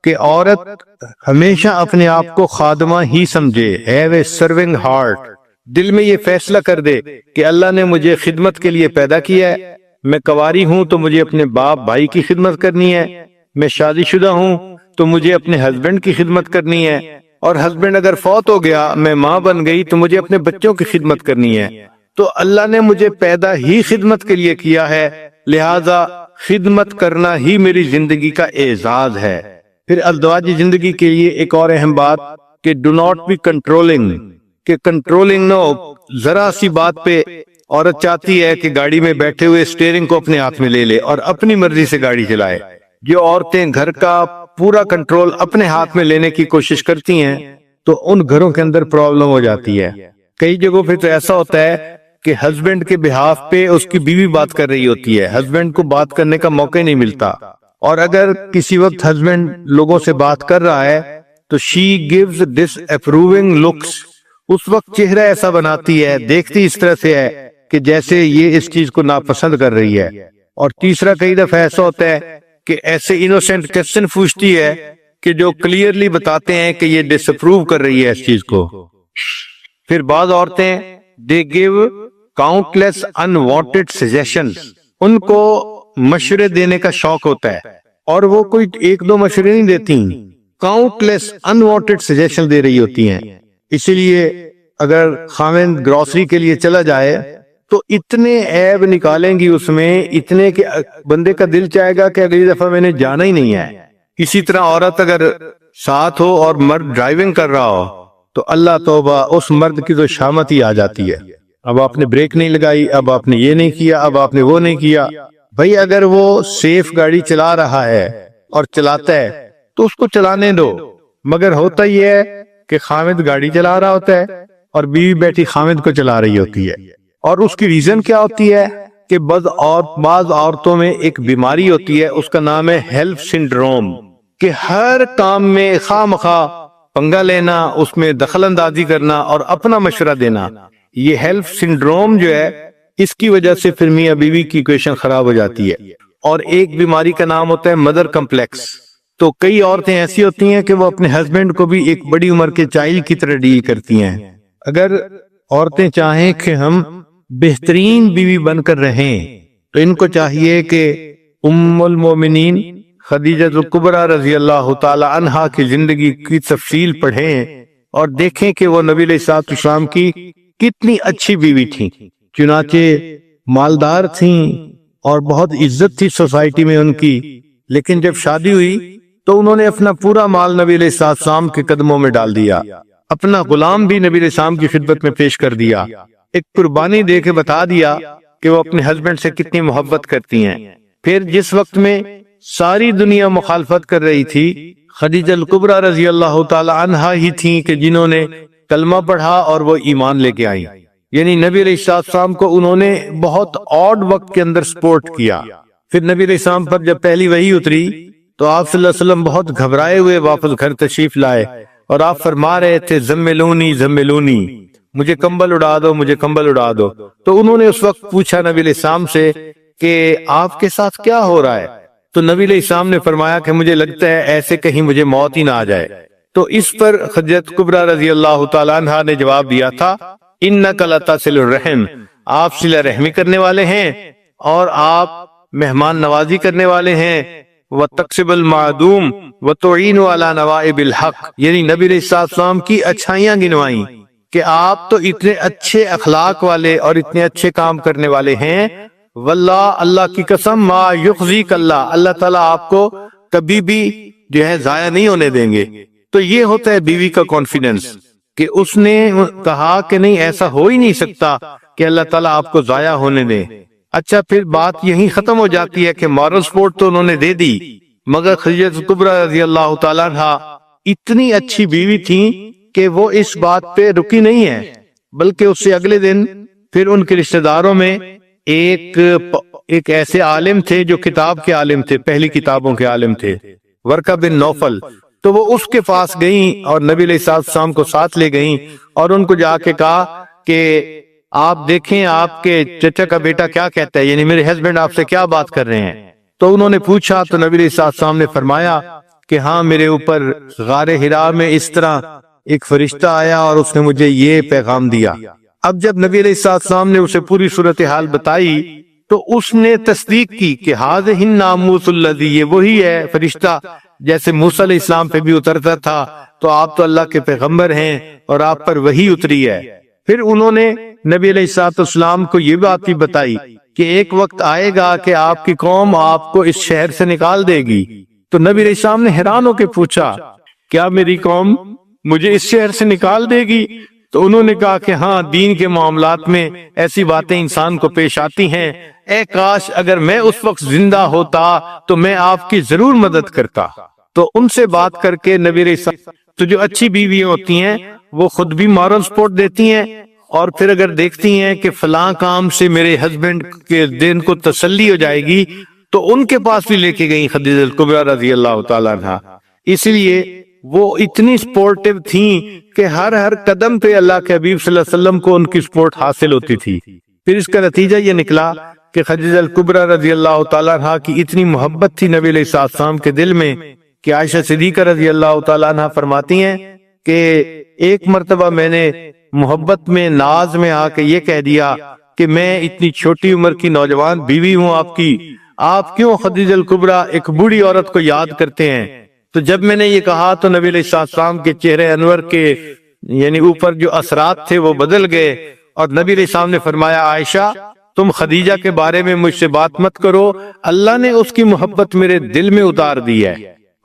کہ عورت ہمیشہ اپنے آپ کو خادمہ ہی سمجھے. Have a serving heart. دل میں یہ فیصلہ کر دے کہ اللہ نے مجھے خدمت کے لیے پیدا کیا ہے. میں کنواری ہوں تو مجھے اپنے باپ بھائی کی خدمت کرنی ہے. میں شادی شدہ ہوں تو مجھے اپنے ہسبینڈ کی خدمت کرنی ہے. اور ہسبینڈ اگر فوت ہو گیا، میں ماں بن گئی، تو مجھے اپنے بچوں کی خدمت کرنی ہے. تو اللہ نے مجھے پیدا ہی خدمت کے لیے کیا ہے، لہذا خدمت کرنا ہی میری زندگی کا اعزاز ہے. پھر ازدواجی زندگی کے لیے ایک اور اہم بات کہ ڈو ناٹ بی کنٹرولنگ، کہ کنٹرولنگ نہ ہو. ذرا سی بات پہ عورت چاہتی ہے کہ گاڑی میں بیٹھے ہوئے اسٹیئرنگ کو اپنے ہاتھ میں لے لے اور اپنی مرضی سے گاڑی چلائے. جو عورتیں گھر کا پورا کنٹرول اپنے ہاتھ میں لینے کی کوشش کرتی ہیں تو ان گھروں کے اندر پرابلم ہو جاتی ہے. کئی جگہوں پہ تو ایسا ہوتا ہے کہ ہسبینڈ کے بہاف پہ اس کی بیوی بات کر رہی ہوتی ہے، ہسبینڈ کو بات کرنے کا موقع ہی نہیں ملتا. اور اگر کسی وقت ہسبینڈ لوگوں سے بات کر رہا ہے تو شی گیوز ڈس اپروونگ لکس. اس وقت چہرہ ایسا بناتی ہے، دیکھتی اس طرح سے ہے کہ جیسے یہ اس چیز کو ناپسند کر رہی ہے. اور تیسرا کئی دفعہ ایسا ہوتا ہے کہ ایسے انوسینٹ کوسچن پوچھتی ہے کہ جو کلیئرلی بتاتے ہیں کہ یہ ڈس اپروو کر رہی ہے اس چیز کو. پھر بعض عورتیں دے گیو کاؤنٹلیس انوانٹڈ سجیشنز. ان کو مشورے دینے کا شوق ہوتا ہے اور وہ کوئی ایک دو مشورے نہیں دیتی، کاؤنٹلیس انوانٹڈ سجیشن دے رہی ہوتی ہیں. اسی لیے اگر خاوند گروسری کے لیے چلا جائے تو اتنے عیب نکالیں گی اس میں، اتنے کہ بندے کا دل چاہے گا کہ اگلی دفعہ میں نے جانا ہی نہیں ہے. اسی طرح عورت اگر ساتھ ہو اور مرد ڈرائیونگ کر رہا ہو تو اللہ توبہ، اس مرد کی تو شامت ہی آ جاتی ہے. اب آپ نے بریک نہیں لگائی، اب آپ نے یہ نہیں کیا، اب آپ نے وہ نہیں کیا. بھئی اگر وہ سیف گاڑی چلا رہا ہے اور چلاتا ہے تو اس کو چلانے دو. مگر ہوتا یہ ہے کہ خامد گاڑی چلا رہا ہوتا ہے اور بیوی بیٹھی خامد کو چلا رہی ہوتی ہے. اور اس کی ریزن کیا ہوتی ہے کہ بعض عورتوں میں ایک بیماری ہوتی ہے، اس کا نام ہے ہیلپ سنڈروم، کہ ہر کام میں خواہ مخواہ پنگا لینا، اس میں دخل اندازی کرنا اور اپنا مشورہ دینا. یہ ہیلپ سنڈروم جو ہے اس کی وجہ سے پھر میاں بیوی کی ایکویشن خراب ہو جاتی ہے. اور ایک بیماری کا نام ہوتا ہے مدر کمپلیکس. تو کئی عورتیں ایسی ہوتی ہیں کہ وہ اپنے ہسبینڈ کو بھی ایک بڑی عمر کے چائلڈ کی طرح ڈیل کرتی ہیں. اگر عورتیں چاہیں کہ ہم بہترین بیوی بن کر رہیں تو ان کو چاہیے کہ ام المومنین خدیجہ الکبریٰ رضی اللہ تعالی عنہا کی زندگی کی تفصیل پڑھیں اور دیکھیں کہ وہ نبی علیہ الصلوۃ والسلام کی کتنی اچھی بیوی تھیں. چنانچہ مالدار تھیں اور بہت عزت تھی سوسائٹی میں ان کی، لیکن جب شادی ہوئی تو انہوں نے اپنا پورا مال نبی علیہ الصلوۃ والسلام کے قدموں میں ڈال دیا، اپنا غلام بھی نبی علیہ السلام کی خدمت میں پیش کر دیا، ایک قربانی دے کے بتا دیا کہ وہ اپنے ہسبینڈ سے کتنی محبت کرتی ہیں. پھر جس وقت میں ساری دنیا مخالفت کر رہی تھی، خدیجہ الکبریٰ رضی اللہ تعالی عنہا ہی تھیں کہ جنہوں نے کلمہ پڑھا اور وہ ایمان لے کے آئیں. یعنی نبی علیہ السلام کو انہوں نے بہت آڈ وقت کے اندر سپورٹ کیا. پھر نبی علیہ السلام پر جب پہلی وحی اتری تو آپ صلی اللہ علیہ وسلم بہت گھبرائے ہوئے واپس گھر تشریف لائے اور آپ فرما رہے تھے زملونی زملونی، مجھے کمبل اڑا دو، مجھے کمبل اڑا دو. تو انہوں نے اس وقت پوچھا نبی علیہ السلام سے کہ آپ کے ساتھ کیا ہو رہا ہے؟ تو نبی علیہ السلام نے فرمایا کہ مجھے لگتا ہے ایسے کہیں مجھے موت ہی نہ آ جائے۔ تو اس پر خدیجہ کبریٰ رضی اللہ تعالیٰ عنہ نے جواب دیا تھا، اِنَّكَ لَتَصِلُ الرَّحِمَ، آپ صلہ رحمی کرنے والے ہیں اور آپ مہمان نوازی کرنے والے ہیں، وَتَقْسِبُ الْمَعْدُومَ وَتُعِينُ عَلَى نَوَائِبِ الْحَقِّ، یعنی نبی علیہ السلام کی اچھائیاں گنوائیں کہ آپ تو اتنے اچھے اخلاق والے اور اتنے اچھے کام کرنے والے ہیں، واللہ اللہ کی قسم، ما یخزیک اللہ، اللہ تعالیٰ آپ کو کبھی بھی جو ہے ضائع نہیں ہونے دیں گے۔ تو یہ ہوتا ہے بیوی کا کانفیڈنس کہ اس نے کہا کہ نہیں، ایسا ہو ہی نہیں سکتا کہ اللہ تعالیٰ آپ کو ضائع ہونے دے۔ اچھا، پھر بات یہیں ختم ہو جاتی ہے کہ مورل سپورٹ تو انہوں نے دے دی، مگر خدیجہ کبریٰ رضی اللہ تعالیٰ عنہ اتنی اچھی بیوی تھی کہ وہ اس بات پہ رکی نہیں ہے، بلکہ اس سے اگلے دن پھر ان کے رشتہ داروں میں ایک ایسے عالم تھے جو کتاب کے عالم تھے، پہلی کتابوں کے عالم تھے، ورقہ بن نوفل، تو وہ اس کے پاس گئیں اور نبی علیہ السلام کو ساتھ لے گئیں اور ان کو جا کے کہا کہ آپ دیکھیں آپ کے چچا کا بیٹا کیا کہتا ہے، یعنی میرے ہسبینڈ آپ سے کیا بات کر رہے ہیں۔ تو انہوں نے پوچھا تو نبی علیہ السلام نے فرمایا کہ ہاں، میرے اوپر غار حرا میں اس طرح ایک فرشتہ آیا اور اس نے مجھے یہ پیغام دیا۔ اب جب نبی علیہ السلام نے اسے پوری صورتحال بتائی تو اس نے تصدیق کی کہ ھذہ الناموس الذی، یہ وہی ہے فرشتہ جیسے موسیٰ علیہ السلام پہ بھی اترتا تھا، تو آپ تو اللہ کے پیغمبر ہیں اور آپ پر وحی اتری ہے۔ پھر انہوں نے نبی علیہ السلام کو یہ بات بھی بتائی کہ ایک وقت آئے گا کہ آپ کی قوم آپ کو اس شہر سے نکال دے گی۔ تو نبی علیہ السلام نے حیران ہو کے پوچھا، کیا میری قوم مجھے اس شہر سے نکال دے گی؟ تو انہوں نے کہا کہ ہاں، دین کے معاملات میں ایسی باتیں انسان کو پیش آتی ہیں، اے کاش اگر میں اس وقت زندہ ہوتا تو میں آپ کی ضرور مدد کرتا۔ تو ان سے بات کر کے نبی علیہ السلام، تو جو اچھی بیویاں ہوتی ہیں وہ خود بھی مورل سپورٹ دیتی ہیں، اور پھر اگر دیکھتی ہیں کہ فلاں کام سے میرے ہسبینڈ کے دین کو تسلی ہو جائے گی تو ان کے پاس بھی لے کے گئی خدیجہ کبریٰ رضی اللہ تعالیٰ عنہ۔ اس لیے وہ اتنی سپورٹیو تھیں کہ ہر قدم پہ اللہ کے حبیب صلی اللہ علیہ وسلم کو ان کی سپورٹ حاصل ہوتی تھی۔ پھر اس کا نتیجہ یہ نکلا کہ خدیجہ کبریٰ رضی اللہ تعالیٰ عنہ کی اتنی محبت تھی نبی علیہ السلام کے دل میں کہ عائشہ صدیقہ رضی اللہ تعالیٰ عنہ فرماتی ہیں کہ ایک مرتبہ میں نے محبت میں ناز میں آ کے یہ کہہ دیا کہ میں اتنی چھوٹی عمر کی نوجوان بیوی ہوں آپ کی، آپ کیوں خدیجہ کبریٰ ایک بوڑھی عورت کو یاد کرتے ہیں؟ تو جب میں نے یہ کہا تو نبی علیہ السلام کے چہرے انور کے یعنی اوپر جو اثرات تھے وہ بدل گئے، اور نبی علیہ السلام نے فرمایا، عائشہ تم خدیجہ کے بارے میں مجھ سے بات مت کرو، اللہ نے اس کی محبت میرے دل میں اتار دی ہے۔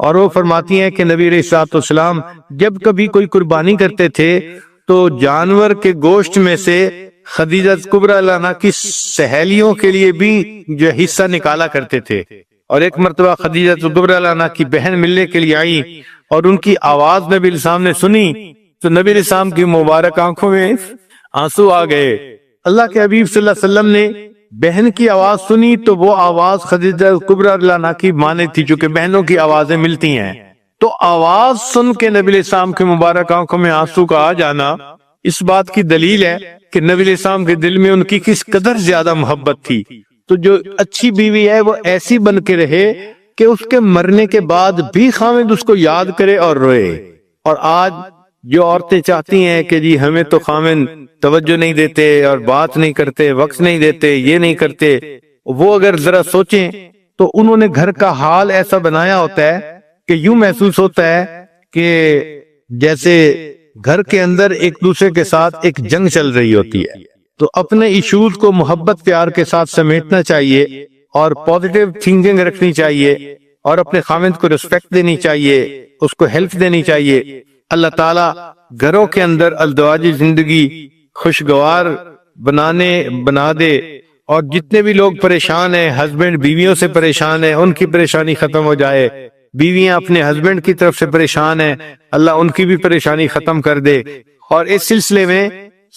اور وہ فرماتی ہیں کہ نبی علیہ السلام جب کبھی کوئی قربانی کرتے تھے تو جانور کے گوشت میں سے خدیجہ کبریٰ عنہ کی سہیلیوں کے لیے بھی جو حصہ نکالا کرتے تھے۔ اور ایک مرتبہ خدیجہ کبریٰ عنہ کی بہن ملنے کے لیے آئی اور ان کی آواز نبی علیہ السلام نے سنی تو نبی علیہ السلام کی مبارک آنکھوں میں آنسو آ گئے۔ اللہ کے حبیب صلی اللہ علیہ وسلم نے بہن کی آواز سنی تو وہ آواز خدیجہ کبریٰ عنہ کی مانے تھی، چونکہ بہنوں کی آوازیں ملتی ہیں۔ تو آواز سن کے نبی علیہ السلام کے مبارک آنکھوں میں آنسو کا آ جانا اس بات کی دلیل ہے کہ نبی علیہ السلام کے دل میں ان کی کس قدر زیادہ محبت تھی۔ تو جو اچھی بیوی ہے وہ ایسی بن کے رہے کہ اس کے مرنے کے بعد بھی خاوند اس کو یاد کرے اور روئے۔ اور آج جو عورتیں چاہتی ہیں کہ جی ہمیں تو خاوند توجہ نہیں دیتے اور بات نہیں کرتے، وقت نہیں دیتے، یہ نہیں کرتے، وہ اگر ذرا سوچیں تو انہوں نے گھر کا حال ایسا بنایا ہوتا ہے کہ یوں محسوس ہوتا ہے کہ جیسے گھر کے اندر ایک دوسرے کے ساتھ ایک جنگ چل رہی ہوتی ہے۔ تو اپنے ایشوز کو محبت پیار کے ساتھ سمیٹنا چاہیے اور پوزیٹیو تھنکنگ رکھنی چاہیے اور اپنے خاوند کو رسپیکٹ دینی چاہیے، اس کو ہیلپ دینی چاہیے۔ اللہ تعالیٰ گھروں کے اندر ازدواجی زندگی خوشگوار بنا دے، اور جتنے بھی لوگ پریشان ہیں، ہسبینڈ بیویوں سے پریشان ہیں، ان کی پریشانی ختم ہو جائے، بیویاں اپنے ہسبینڈ کی طرف سے پریشان ہیں، اللہ ان کی بھی پریشانی ختم کر دے۔ اور اس سلسلے میں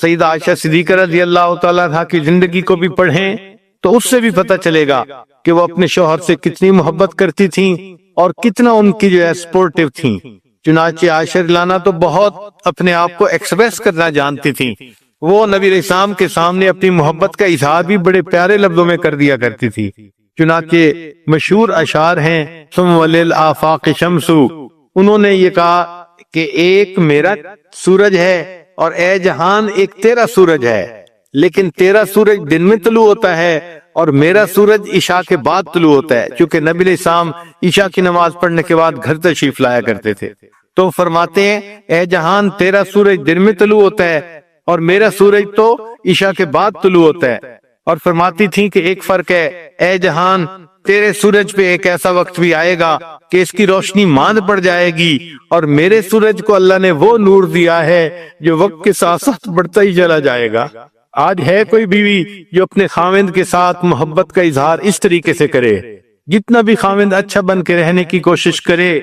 سیدہ عائشہ صدیقہ رضی اللہ تعالیٰ عنہا کی زندگی کو بھی پڑھیں تو اس سے بھی پتہ چلے گا کہ وہ اپنے شوہر سے کتنی محبت کرتی تھیں اور کتنا ان کی جو ہے سپورٹیو تھیں۔ چنانچہ عائشہ رضی اللہ عنہا تو بہت اپنے آپ کو ایکسپریس کرنا جانتی تھیں، وہ نبی علیہ السلام کے سامنے اپنی محبت کا اظہار بھی بڑے پیارے لفظوں میں کر دیا کرتی تھی۔ چنانچہ مشہور اشعار ہیں ثم وللآفاق شمس، انہوں نے یہ کہا کہ ایک میرا سورج ہے اور اے جہان ایک تیرا سورج ہے، لیکن تیرا سورج دن میں طلوع ہوتا ہے اور میرا سورج عشاء کے بعد طلوع ہوتا ہے، کیونکہ نبی علیہ السلام عشاء کی نماز پڑھنے کے بعد گھر تشریف لایا کرتے تھے۔ تو فرماتے ہیں اے جہان تیرا سورج دن میں طلوع ہوتا ہے اور میرا سورج تو عشاء کے بعد طلوع ہوتا ہے، اور فرماتی تھیں کہ ایک فرق ہے، اے جہان تیرے سورج پہ ایک ایسا وقت بھی آئے گا کہ اس کی روشنی ماند پڑ جائے گی، اور میرے سورج کو اللہ نے وہ نور دیا ہے جو وقت کے ساتھ ساتھ بڑھتا ہی چلا جائے گا۔ آج ہے کوئی بیوی جو اپنے خاوند کے ساتھ محبت کا اظہار اس طریقے سے کرے؟ جتنا بھی خاوند اچھا بن کے رہنے کی کوشش کرے،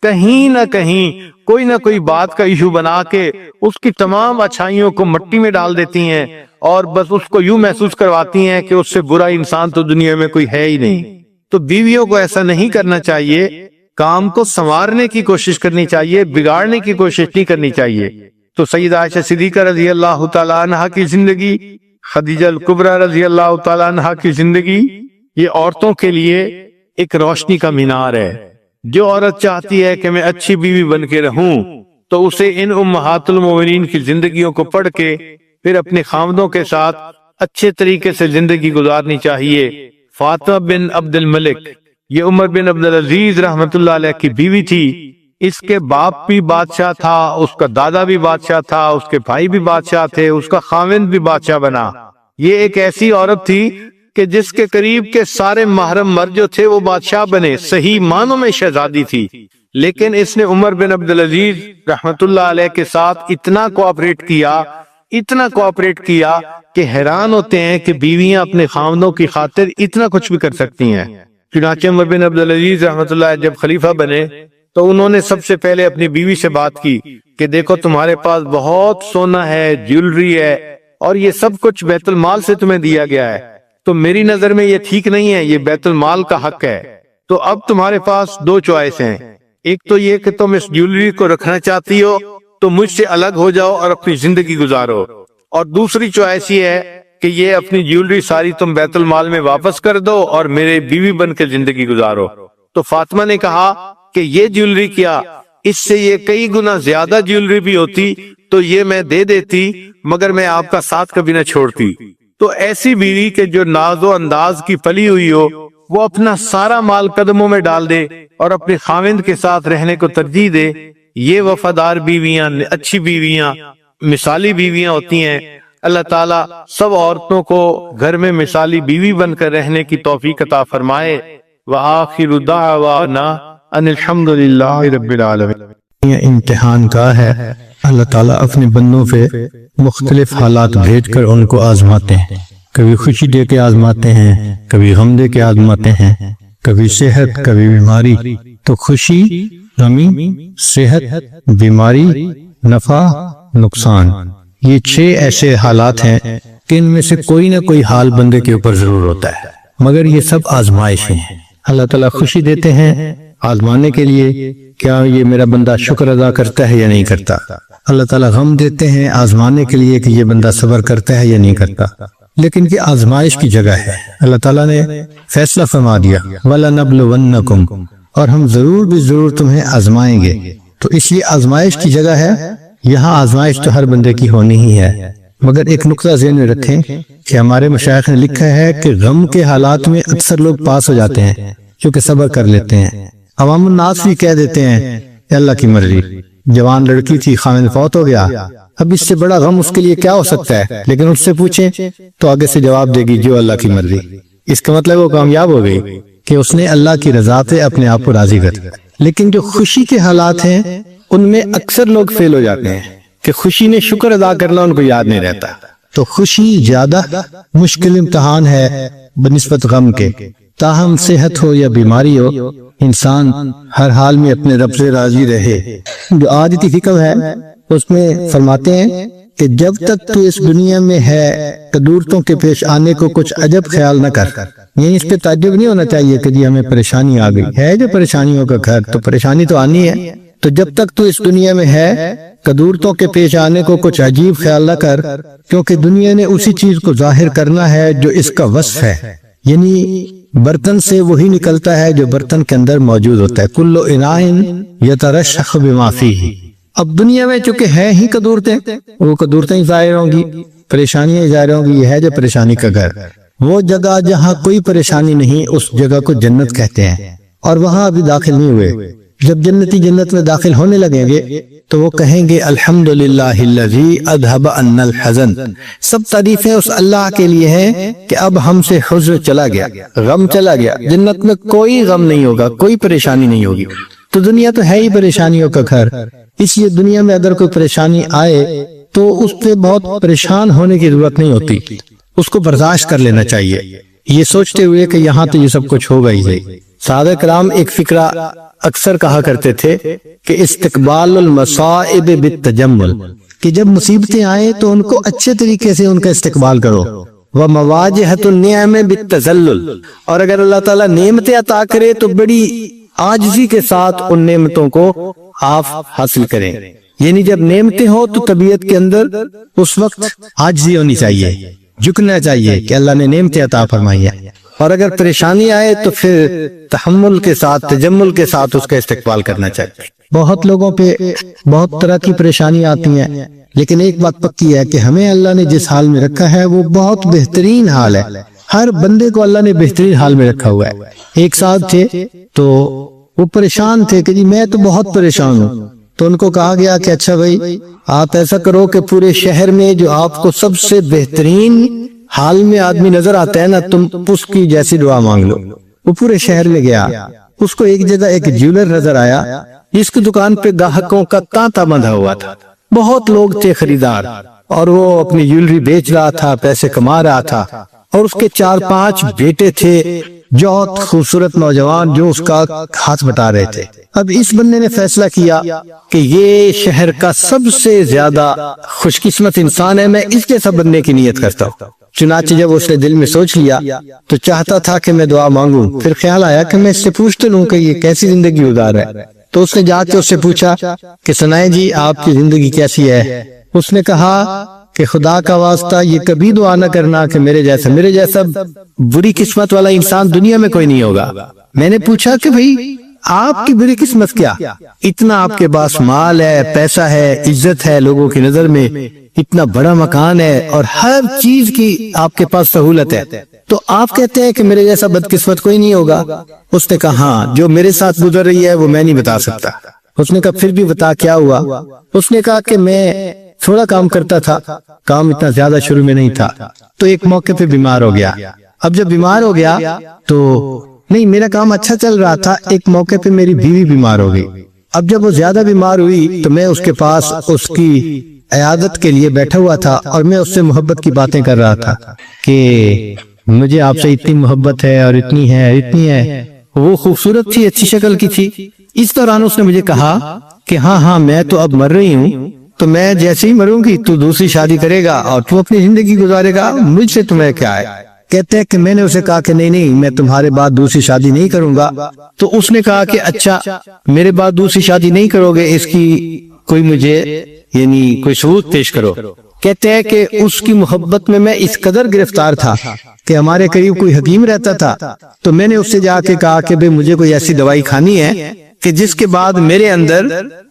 کہیں نہ کہیں کوئی نہ کوئی بات کا ایشو بنا کے اس کی تمام اچھائیوں کو مٹی میں ڈال دیتی ہیں، اور بس اس کو یوں محسوس کرواتی ہیں کہ اس سے برا انسان تو دنیا میں کوئی ہے ہی نہیں۔ تو بیویوں کو ایسا نہیں کرنا چاہیے، کام کو سنوارنے کی کوشش کرنی چاہیے، بگاڑنے کی کوشش نہیں کرنی چاہیے۔ تو سیدہ عائشہ صدیقہ رضی اللہ تعالیٰ عنہ کی زندگی، خدیجہ الکبریٰ رضی اللہ تعالیٰ عنہ کی زندگی، یہ عورتوں کے لیے ایک روشنی کا مینار ہے۔ جو عورت چاہتی ہے کہ میں اچھی بیوی بن کے رہوں تو اسے ان امہات المومنین کی زندگیوں کو پڑھ کے پھر اپنے خاوندوں کے ساتھ اچھے طریقے سے زندگی گزارنی چاہیے۔ فاطمہ بن عبد الملک، یہ عمر بن عبدالعزیز رحمت اللہ علیہ کی بیوی تھی۔ اس کے باپ بھی بادشاہ تھا، اس کا دادا بھی بادشاہ تھا، اس کے بھائی بھی بادشاہ تھے، اس کا خاوند بھی بادشاہ بنا۔ یہ ایک ایسی عورت تھی کہ جس کے قریب کے سارے محرم مرد جو تھے وہ بادشاہ بنے، صحیح معنوں میں شہزادی تھی، لیکن اس نے عمر بن عبدالعزیز رحمت اللہ علیہ کے ساتھ اتنا کوآپریٹ کیا کہ حیران ہوتے ہیں کہ بیویاں اپنے خاوندوں کی خاطر اتنا کچھ بھی کر سکتی ہیں۔ چنانچہ عمر بن عبدالعزیز رحمت اللہ علیہ جب خلیفہ بنے تو انہوں نے سب سے پہلے اپنی بیوی سے بات کی کہ دیکھو تمہارے پاس بہت سونا ہے، جیولری ہے، اور یہ سب کچھ بیت المال سے تمہیں دیا گیا ہے، تو میری نظر میں یہ ٹھیک نہیں ہے، یہ بیت المال کا حق ہے۔ تو اب تمہارے پاس دو چوائس ہیں، ایک تو یہ کہ تم اس جیولری کو رکھنا چاہتی ہو تو مجھ سے الگ ہو جاؤ اور اپنی زندگی گزارو، اور دوسری چوائس یہ ہے کہ یہ اپنی جیولری ساری تم بیت المال میں واپس کر دو اور میرے بیوی بن کے زندگی گزارو۔ تو فاطمہ نے کہا کہ یہ جیولری کیا، اس سے یہ کئی گنا زیادہ جیولری بھی ہوتی تو یہ میں دے دیتی، مگر میں آپ کا ساتھ کبھی نہ چھوڑتی۔ تو ایسی بیوی کے جو ناز و انداز کی پلی ہوئی ہو، وہ اپنا سارا مال قدموں میں ڈال دے اور اپنے خاوند کے ساتھ رہنے کو ترجیح دے، یہ وفادار بیویاں، اچھی بیویاں، مثالی بیویاں ہوتی ہیں۔ اللہ تعالیٰ سب عورتوں کو گھر میں مثالی بیوی بن کر رہنے کی توفیق عطا فرمائے۔ وآخر دعوانا ان الحمد للہ رب العالمین۔ یہ امتحان کا ہے، اللہ تعالیٰ اپنے بندوں پہ مختلف حالات بھیج کر ان کو آزماتے ہیں، کبھی خوشی دے کے آزماتے ہیں، کبھی غم دے کے آزماتے ہیں، کبھی صحت، کبھی بیماری۔ تو خوشی، غمی، صحت، بیماری، نفع، نقصان، یہ 6 ایسے حالات ہیں کہ ان میں سے کوئی نہ کوئی حال بندے کے اوپر ضرور ہوتا ہے، مگر یہ سب آزمائشیں ہیں۔ اللہ تعالیٰ خوشی دیتے ہیں آزمانے کے لیے، کیا یہ میرا بندہ شکر ادا کرتا ہے یا نہیں کرتا۔ اللہ تعالیٰ غم دیتے ہیں آزمانے کے لیے کہ یہ بندہ صبر کرتا ہے یا نہیں کرتا۔ لیکن یہ آزمائش کی جگہ ہے، اللہ تعالیٰ نے فیصلہ فرما دیا وَلَنَبْلُوَنَّكُمْ، اور ہم ضرور بھی ضرور تمہیں آزمائیں گے۔ تو اس لیے آزمائش کی جگہ ہے، یہاں آزمائش تو ہر بندے کی ہونی ہی ہے، مگر ایک نقطہ ذہن میں رکھیں کہ ہمارے مشائخ نے لکھا ہے کہ غم کے حالات میں اکثر لوگ پاس ہو جاتے ہیں کیونکہ صبر کر لیتے ہیں۔ عوام الناس بھی کہہ دیتے ہیں کہ اللہ کی مرضی، جوان لڑکی تھی، خاوند فوت ہو گیا، اب اس سے بڑا غم اس کے لیے کیا ہو سکتا ہے، لیکن اس سے پوچھیں تو آگے سے جواب دے گی جو اللہ کی مرضی۔ اس کا مطلب وہ کامیاب ہو گئی کہ اس نے اللہ کی رضا سے اپنے آپ کو راضی کر دیا۔ لیکن جو خوشی کے حالات ہیں ان میں اکثر لوگ فیل ہو جاتے ہیں کہ خوشی نے شکر ادا کرنا ان کو یاد نہیں رہتا۔ تو خوشی زیادہ مشکل امتحان ہے بنسبت غم کے، تاہم صحت ہو یا بیماری ہو، انسان ہر حال میں اپنے رب سے راضی رہے۔ جو آیت فکر ہے اس میں فرماتے ہیں کہ جب تک تو اس دنیا میں ہے قدورتوں کے پیش آنے کو کچھ عجب خیال نہ کر، یعنی اس پہ تعجب نہیں ہونا چاہیے کہ جی ہمیں پریشانی آ گئی ہے، جو پریشانیوں کا گھر، تو پریشانی تو آنی ہے، تو جب تک تو اس دنیا میں ہے قدورتوں کے پیش آنے کو کچھ عجیب خیال نہ کر، کیونکہ دنیا نے اسی چیز کو ظاہر کرنا ہے جو اس کا وصف ہے، یعنی برتن سے وہی نکلتا ہے جو برتن کے اندر موجود ہوتا ہے۔ کل اناء یترشح بما فیہ۔ اب دنیا میں چونکہ ہے ہی قدورتیں، وہ قدورتیں ہی ظاہر ہوں گی، پریشانیاں ظاہر ہوں گی۔ یہ ہے جو پریشانی کا گھر، وہ جگہ جہاں کوئی پریشانی نہیں، اس جگہ کو جنت کہتے ہیں، اور وہاں ابھی داخل نہیں ہوئے۔ جب جنتی جنت میں داخل ہونے لگیں گے تو وہ کہیں گے الحمدللہ الذی اذھب عنا الحزن، سب تعریفیں اس اللہ کے لیے ہیں کہ اب ہم سے حزن چلا گیا، غم چلا گیا۔ جنت میں کوئی غم نہیں ہوگا، کوئی پریشانی نہیں ہوگی۔ تو دنیا تو ہے ہی پریشانیوں کا گھر، اس لیے دنیا میں اگر کوئی پریشانی آئے تو اس پہ بہت پریشان ہونے کی ضرورت نہیں ہوتی، اس کو برداشت کر لینا چاہیے، یہ سوچتے ہوئے کہ یہاں تو یہ سب کچھ ہوگا ہی صحیح۔ صحابہ کرام ایک فقرہ اکثر کہا کرتے تھے کہ استقبال المصائب بالتجمل، کہ جب مصیبتیں آئیں تو ان کو اچھے طریقے سے ان کا استقبال کرو، ومواجہۃ النعم بالتذلل، اور اگر اللہ تعالیٰ نعمتیں عطا کرے تو بڑی عاجزی کے ساتھ ان نعمتوں کو آپ حاصل کریں، یعنی جب نعمتیں ہوں تو طبیعت کے اندر اس وقت عاجزی ہونی چاہیے، جھکنا چاہیے کہ اللہ نے نعمتیں عطا فرمائی ہے، اور اگر پریشانی آئے تو پھر تحمل کے ساتھ، تجمل کے ساتھ اس کا استقبال کرنا چاہیے۔ بہت لوگوں پہ بہت طرح کی پریشانی آتی ہیں، لیکن ایک بات پکی ہے کہ ہمیں اللہ نے جس حال میں رکھا ہے وہ بہت بہترین حال ہے، ہر بندے کو اللہ نے بہترین حال میں رکھا ہوا ہے۔ ایک صاحب تھے تو وہ پریشان تھے کہ جی میں تو بہت پریشان ہوں، تو ان کو کہا گیا کہ اچھا بھائی آپ ایسا کرو کہ پورے شہر میں جو آپ کو سب سے بہترین حال میں آدمی نظر آتا ہے نا، تم اس کی جیسی دعا مانگ لو۔ وہ پورے شہر میں گیا، اس کو ایک جگہ ایک جیولر نظر آیا جس کی دکان پہ گاہکوں کا تانتا بندھا ہوا تھا، بہت لوگ تھے خریدار، اور وہ اپنی جیولری بیچ رہا تھا، پیسے کما رہا تھا، اور اس کے 4-5 بیٹے تھے، بہت خوبصورت نوجوان جو اس کا ہاتھ بٹا رہے تھے۔ اب اس بندے نے فیصلہ کیا کہ یہ شہر کا سب سے زیادہ خوش قسمت انسان ہے، میں اس جیسا بننے کی نیت کرتا ہوں۔ چنانچہ جب اس نے دل میں سوچ لیا تو چاہتا تھا کہ میں دعا مانگوں، پھر خیال آیا کہ میں اس سے پوچھتے لوں کہ یہ کیسی زندگی گزار ہے، تو اس نے جا کے اس سے پوچھا کہ سنائیں جی آپ کی زندگی کیسی ہے۔ اس نے کہا کہ خدا کا واسطہ یہ کبھی دعا نہ کرنا کہ میرے جیسا بری قسمت والا انسان دنیا میں کوئی نہیں ہوگا۔ میں نے پوچھا کہ بھئی آپ کی بری قسمت کیا؟ اتنا آپ کے پاس مال ہے، پیسہ ہے، عزت ہے لوگوں کی نظر میں، اتنا بڑا مکان ہے، اور ہر چیز کی آپ کے پاس سہولت ہے، تو آپ کہتے ہیں کہ میرے جیسا بدقسمت کوئی نہیں ہوگا؟ اس نے کہا ہاں، جو میرے ساتھ گزر رہی ہے وہ میں نہیں بتا سکتا۔ اس نے کہا پھر بھی بتا کیا ہوا؟ اس نے کہا کہ میں تھوڑا کام کرتا تھا، کام اتنا زیادہ شروع میں نہیں تھا، تو ایک موقع پہ بیمار ہو گیا۔ اب جب بیمار ہو گیا تو نہیں، میرا کام اچھا چل رہا تھا، ایک موقع پہ میری بیوی بیمار ہو گئی۔ اب جب وہ زیادہ بیمار ہوئی تو میں اس کے پاس اس کی عیادت کے لیے بیٹھا ہوا تھا، اور میں اس سے محبت کی باتیں کر رہا تھا کہ مجھے آپ سے اتنی محبت ہے اور اتنی ہے۔ وہ خوبصورت تھی، اچھی شکل کی تھی۔ اس دوران اس نے مجھے کہا کہ ہاں میں تو اب مر رہی ہوں، تو میں جیسے ہی مروں گی تو دوسری شادی کرے گا اور تو اپنی زندگی گزارے گا، مجھ سے تمہیں کیا ہے؟ کہتے ہیں کہ میں نے اسے کہا کہ نہیں میں تمہارے بعد دوسری شادی نہیں کروں گا۔ تو اس نے کہا کہ اچھا میرے بعد دوسری شادی نہیں کرو گے، اس کی کوئی مجھے یعنی کوئی ثبوت پیش کرو۔ کہتے ہیں کہ اس کی محبت میں اس قدر گرفتار تھا کہ ہمارے قریب کوئی حکیم رہتا تھا، تو میں نے اس سے جا کے کہا کہ مجھے کوئی ایسی دوائی کھانی ہے کہ جس کے بعد میرے اندر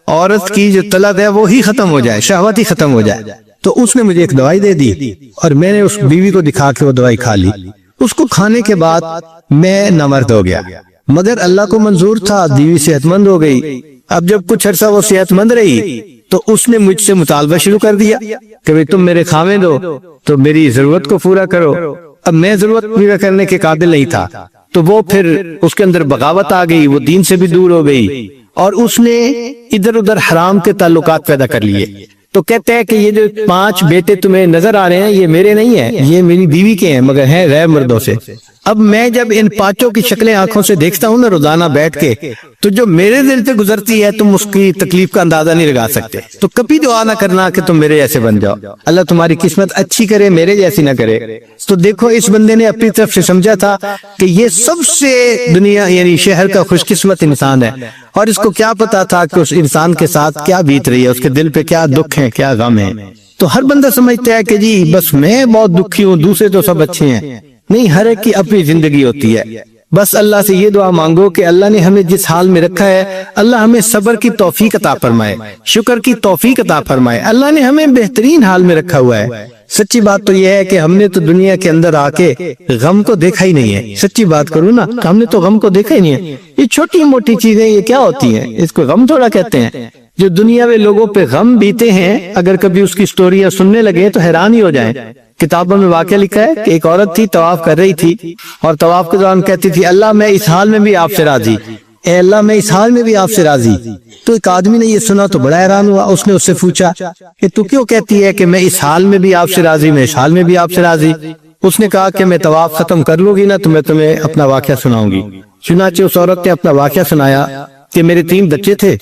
عورت کی جو طلب ہے وہ ہی ختم ہو جائے، شہوت ہی ختم ہو جائے۔ تو اس نے مجھے ایک دوائی دے دی اور میں نے اس بیوی کو دکھا کے وہ دوائی کھا لی۔ اس کو کھانے کے بعد میں نامرد ہو گیا، مگر اللہ کو منظور تھا، بیوی صحت مند ہو گئی۔ اب جب کچھ عرصہ وہ صحت مند رہی تو اس نے مجھ سے مطالبہ شروع کر دیا کہ تم میرے خاوند ہو تو میری ضرورت کو پورا کرو۔ اب میں ضرورت پورا کرنے کے قابل نہیں تھا، تو وہ پھر اس کے اندر بغاوت آ گئی، وہ دین سے بھی دور ہو گئی، اور اس نے ادھر ادھر حرام کے تعلقات پیدا کر لیے۔ تو کہتے ہیں کہ یہ جو 5 بیٹے تمہیں نظر آ رہے ہیں یہ میرے نہیں ہیں، یہ میری بیوی کے ہیں، مگر ہیں غیر مردوں سے۔ اب میں جب ان پانچوں کی شکلیں آنکھوں سے دیکھتا ہوں نا روزانہ بیٹھ کے، تو جو میرے دل پہ گزرتی ہے تم اس کی تکلیف کا اندازہ نہیں لگا سکتے. تو کبھی دعا نہ کرنا کہ تم میرے جیسے بن جاؤ، اللہ تمہاری قسمت اچھی کرے، میرے جیسی نہ کرے. تو دیکھو اس بندے نے اپنی طرف سے سمجھا تھا کہ یہ سب سے دنیا یعنی شہر کا خوش قسمت انسان ہے، اور اس کو کیا پتا تھا کہ اس انسان کے ساتھ کیا بیت رہی ہے، اس کے دل پہ کیا دکھ ہے، کیا غم ہے. تو ہر بندہ سمجھتا ہے کہ جی بس میں بہت دکھی ہوں، دوسرے تو سب اچھے ہیں. نہیں، ہر ایک کی اپنی زندگی ہوتی ہے. بس اللہ سے یہ دعا مانگو کہ اللہ نے ہمیں جس حال میں رکھا ہے، اللہ ہمیں صبر کی توفیق عطا فرمائے، شکر کی توفیق عطا فرمائے. اللہ نے ہمیں بہترین حال میں رکھا ہوا ہے. سچی بات تو یہ ہے کہ ہم نے تو دنیا کے اندر آ کے غم کو دیکھا ہی نہیں ہے. سچی بات کروں نا، ہم نے تو غم کو دیکھا ہی نہیں ہے. یہ چھوٹی موٹی چیزیں یہ کیا ہوتی ہیں، اس کو غم تھوڑا کہتے ہیں. جو دنیا میں لوگوں پہ غم بیتے ہیں، اگر کبھی اس کی سٹوریاں سننے لگے تو حیران ہی ہو جائیں. کتابوں میں واقعہ لکھا ہے کہ ایک عورت تھی، طواف کر رہی تھی، اور طواف کے دوران کہتی تھی اللہ میں اس حال میں بھی آپ سے راضی، اے اللہ میں اس حال میں بھی آپ سے راضی. تو ایک آدمی نے یہ سنا تو بڑا حیران ہوا. اس نے اس سے پوچھا کہ تو کیوں کہتی ہے کہ میں اس حال میں بھی آپ سے راضی، میں اس حال میں بھی آپ سے راضی؟ اس نے کہا کہ میں طواف ختم کر لوں گی نا تو میں تمہیں اپنا واقعہ سناؤں گی. چنانچہ اس عورت نے اپنا واقعہ سنایا کہ میرے 3 بچے تھے،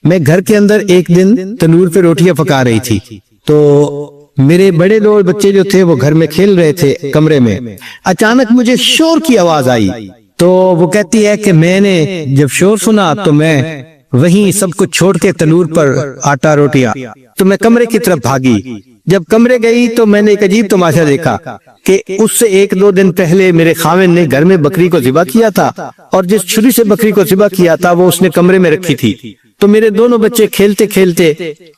میں گھر کے اندر ایک دن تنور پہ روٹیاں پکا رہی تھی، تو میرے بڑے 2 بچے جو تھے وہ گھر میں کھیل رہے تھے کمرے میں. اچانک مجھے شور کی آواز آئی، تو وہ کہتی ہے کہ میں نے جب شور سنا تو میں وہیں سب کچھ چھوڑ کے تنور پر آٹا روٹیاں تو میں کمرے کی طرف بھاگی. جب کمرے گئی تو میں نے ایک عجیب تماشا دیکھا کہ اس سے 1-2 دن پہلے میرے خاوند نے گھر میں بکری کو ذبح کیا تھا، اور جس چھری سے بکری کو ذبح کیا تھا وہ اس نے کمرے میں رکھی تھی. تو میرے دونوں بچے کھیلتے کھیلتے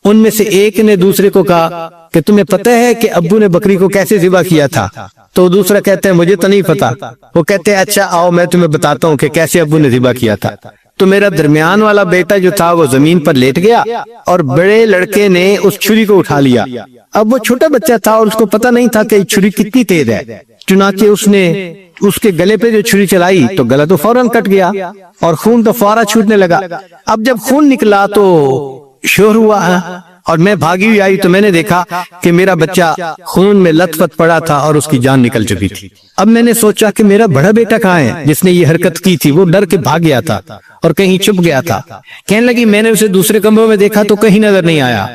ان میں سے ایک نے دوسرے کو کہا کہ تمہیں پتہ ہے کہ ابو نے بکری کو کیسے ذبح کیا تھا؟ تو دوسرا کہتا ہے مجھے تو نہیں پتا. وہ کہتے ہیں اچھا آؤ میں تمہیں بتاتا ہوں کہ کیسے ابو نے ذبح کیا تھا. تو میرا درمیان والا بیٹا جو تھا وہ زمین پر لیٹ گیا، اور بڑے لڑکے نے اس چھری کو اٹھا لیا. اب وہ چھوٹا بچہ تھا اور اس کو پتہ نہیں تھا کہ چھری کتنی تیز ہے. چنانچہ اس نے اس کے گلے پہ جو چھری چلائی تو گلا تو فوراً کٹ گیا اور خون تو فوراً چھوٹنے لگا. اب جب خون نکلا تو شور ہوا، اور میں بھاگی ہوئی آئی تو میں نے دیکھا کہ میرا بچہ خون میں لت پت پڑا تھا اور اس کی جان نکل چکی تھی. اب میں نے سوچا کہ میرا بڑا بیٹا کہاں ہے جس نے یہ حرکت کی تھی؟ وہ ڈر کے بھاگ گیا تھا اور کہیں چھپ گیا تھا. کہنے لگی میں نے اسے دوسرے کمروں میں دیکھا تو کہیں نظر نہیں آیا.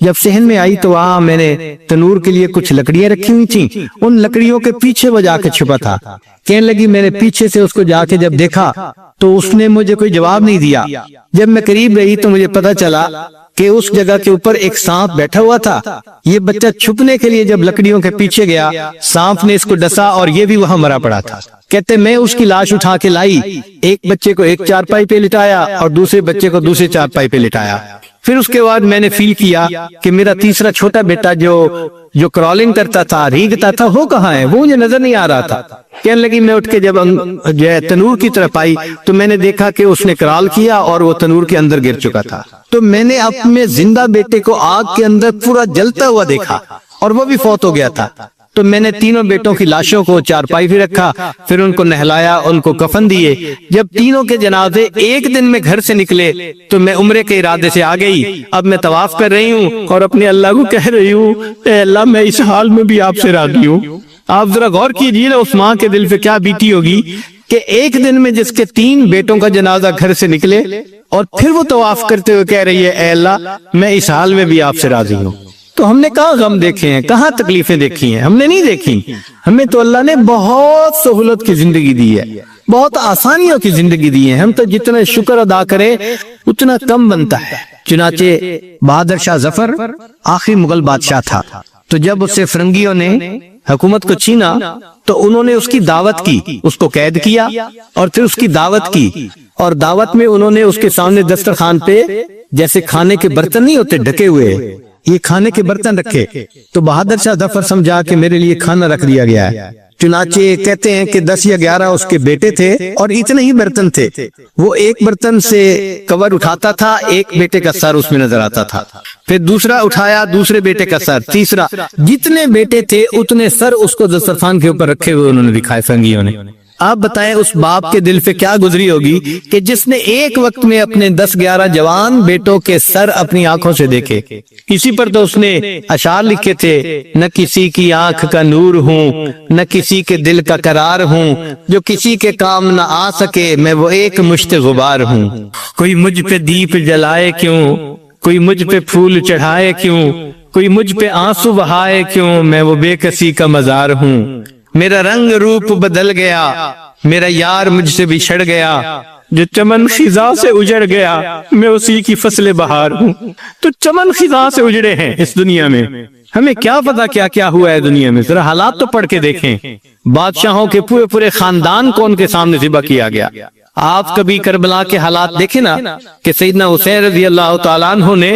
جب صحن میں آئی تو وہاں میں نے تنور کے لیے کچھ لکڑیاں رکھی ہوئی تھیں، ان لکڑیوں کے پیچھے وہ جا کے چھپا تھا. کہنے لگی میں نے پیچھے سے اس کو جا کے جب دیکھا تو اس نے مجھے کوئی جواب نہیں دیا. جب میں قریب رہی تو مجھے پتا چلا کہ اس جگہ کے اوپر ایک سانپ بیٹھا ہوا تھا. یہ بچہ چھپنے کے لیے جب لکڑیوں کے پیچھے گیا، سانپ نے اس کو ڈسا اور یہ بھی وہاں مرا پڑا تھا. کہتے میں اس کی لاش اٹھا کے لائی، ایک بچے کو ایک چارپائی پہ لٹایا اور دوسرے بچے کو دوسرے چارپائی پہ لٹایا. پھر اس کے بعد میں نے فیل کیا کہ میرا تیسرا چھوٹا بیٹا جو کرالنگ کرتا تھا، ریگتا تھا، وہ کہاں ہے؟ وہ مجھے نظر نہیں آ رہا تھا. کہنے لگی میں اٹھ کے جب تنور کی طرف آئی تو میں نے دیکھا کہ اس نے کرال کیا اور وہ تنور کے اندر گر چکا تھا. تو میں نے اپنے زندہ بیٹے کو آگ کے اندر پورا جلتا ہوا دیکھا اور وہ بھی فوت ہو گیا تھا. تو میں نے تینوں بیٹوں کی لاشوں کو چارپائی پہ رکھا، پھر ان کو نہلایا، ان کو کفن دیے. جب تینوں کے جنازے ایک دن میں گھر سے نکلے تو میں عمرے کے ارادے سے آ گئی. اب میں طواف کر رہی ہوں اور اپنے اللہ کو کہہ رہی ہوں اے اللہ میں اس حال میں بھی آپ سے راضی ہوں. آپ ذرا غور کیجیے نا اس ماں کے دل پہ کیا بیتی ہوگی کہ ایک دن میں جس کے 3 بیٹوں کا جنازہ گھر سے نکلے اور پھر وہ طواف کرتے ہوئے کہہ رہی ہے اے اللہ میں اس حال میں بھی آپ سے راضی ہوں. تو ہم نے کہاں غم دیکھے ہیں، کہاں تکلیفیں دیکھی ہیں؟ ہم نے نہیں دیکھی. ہمیں تو اللہ نے بہت سہولت کی زندگی دی ہے، بہت آسانیوں کی زندگی دی ہے. ہم تو جتنا شکر ادا کریں اتنا کم بنتا ہے. چنانچہ بہادر شاہ ظفر آخری مغل بادشاہ تھا. تو جب اس سے فرنگیوں نے حکومت کو چھینا تو انہوں نے اس کی دعوت کی، اس کو قید کیا اور پھر اس کی دعوت کی. اور دعوت میں انہوں نے اس کے سامنے دسترخوان پہ جیسے کھانے کے برتن نہیں ہوتے ڈھکے ہوئے، یہ کھانے کے برتن رکھے. تو بہادر شاہ ظفر سمجھا کہ میرے لیے کھانا رکھ دیا گیا ہے. چنانچہ کہتے ہیں کہ 10 یا 11 اس کے بیٹے تھے اور اتنے ہی برتن تھے. وہ ایک برتن سے کور اٹھاتا تھا، ایک بیٹے کا سر اس میں نظر آتا تھا، پھر دوسرا اٹھایا دوسرے بیٹے کا سر، تیسرا، جتنے بیٹے تھے اتنے سر اس کو دسترخوان کے اوپر رکھے ہوئے انہوں نے دکھائے فرنگیوں نے. آپ بتائیں اس باپ کے دل پہ کیا گزری ہوگی کہ جس نے ایک وقت میں اپنے 10-11 جوان بیٹوں کے سر اپنی آنکھوں سے دیکھے۔ اسی پر تو اس نے اشعار لکھے تھے، نہ کسی کی آنکھ کا نور ہوں، نہ کسی کے دل کا قرار ہوں، جو کسی کے کام نہ آ سکے میں وہ ایک مشت غبار ہوں۔ کوئی مجھ پہ دیپ جلائے کیوں، کوئی مجھ پہ پھول چڑھائے کیوں، کوئی مجھ پہ آنسو بہائے کیوں، میں وہ بے کسی کا مزار ہوں۔ میرا رنگ روپ بدل گیا، میرا یار مجھ سے بچھڑ گیا، جو چمن خزاں سے اجڑ گیا میں اسی کی فصل بہار ہوں۔ تو چمن خزاں سے اجڑے ہیں اس دنیا میں، ہمیں کیا پتا کیا کیا ہوا ہے دنیا میں، ذرا حالات تو پڑھ کے دیکھیں۔ بادشاہوں کے پورے خاندان کو ان کے سامنے ذبح کیا گیا۔ آپ کبھی کربلا کے حالات دیکھیں نا کہ سیدنا حسین رضی اللہ تعالیٰ عنہ نے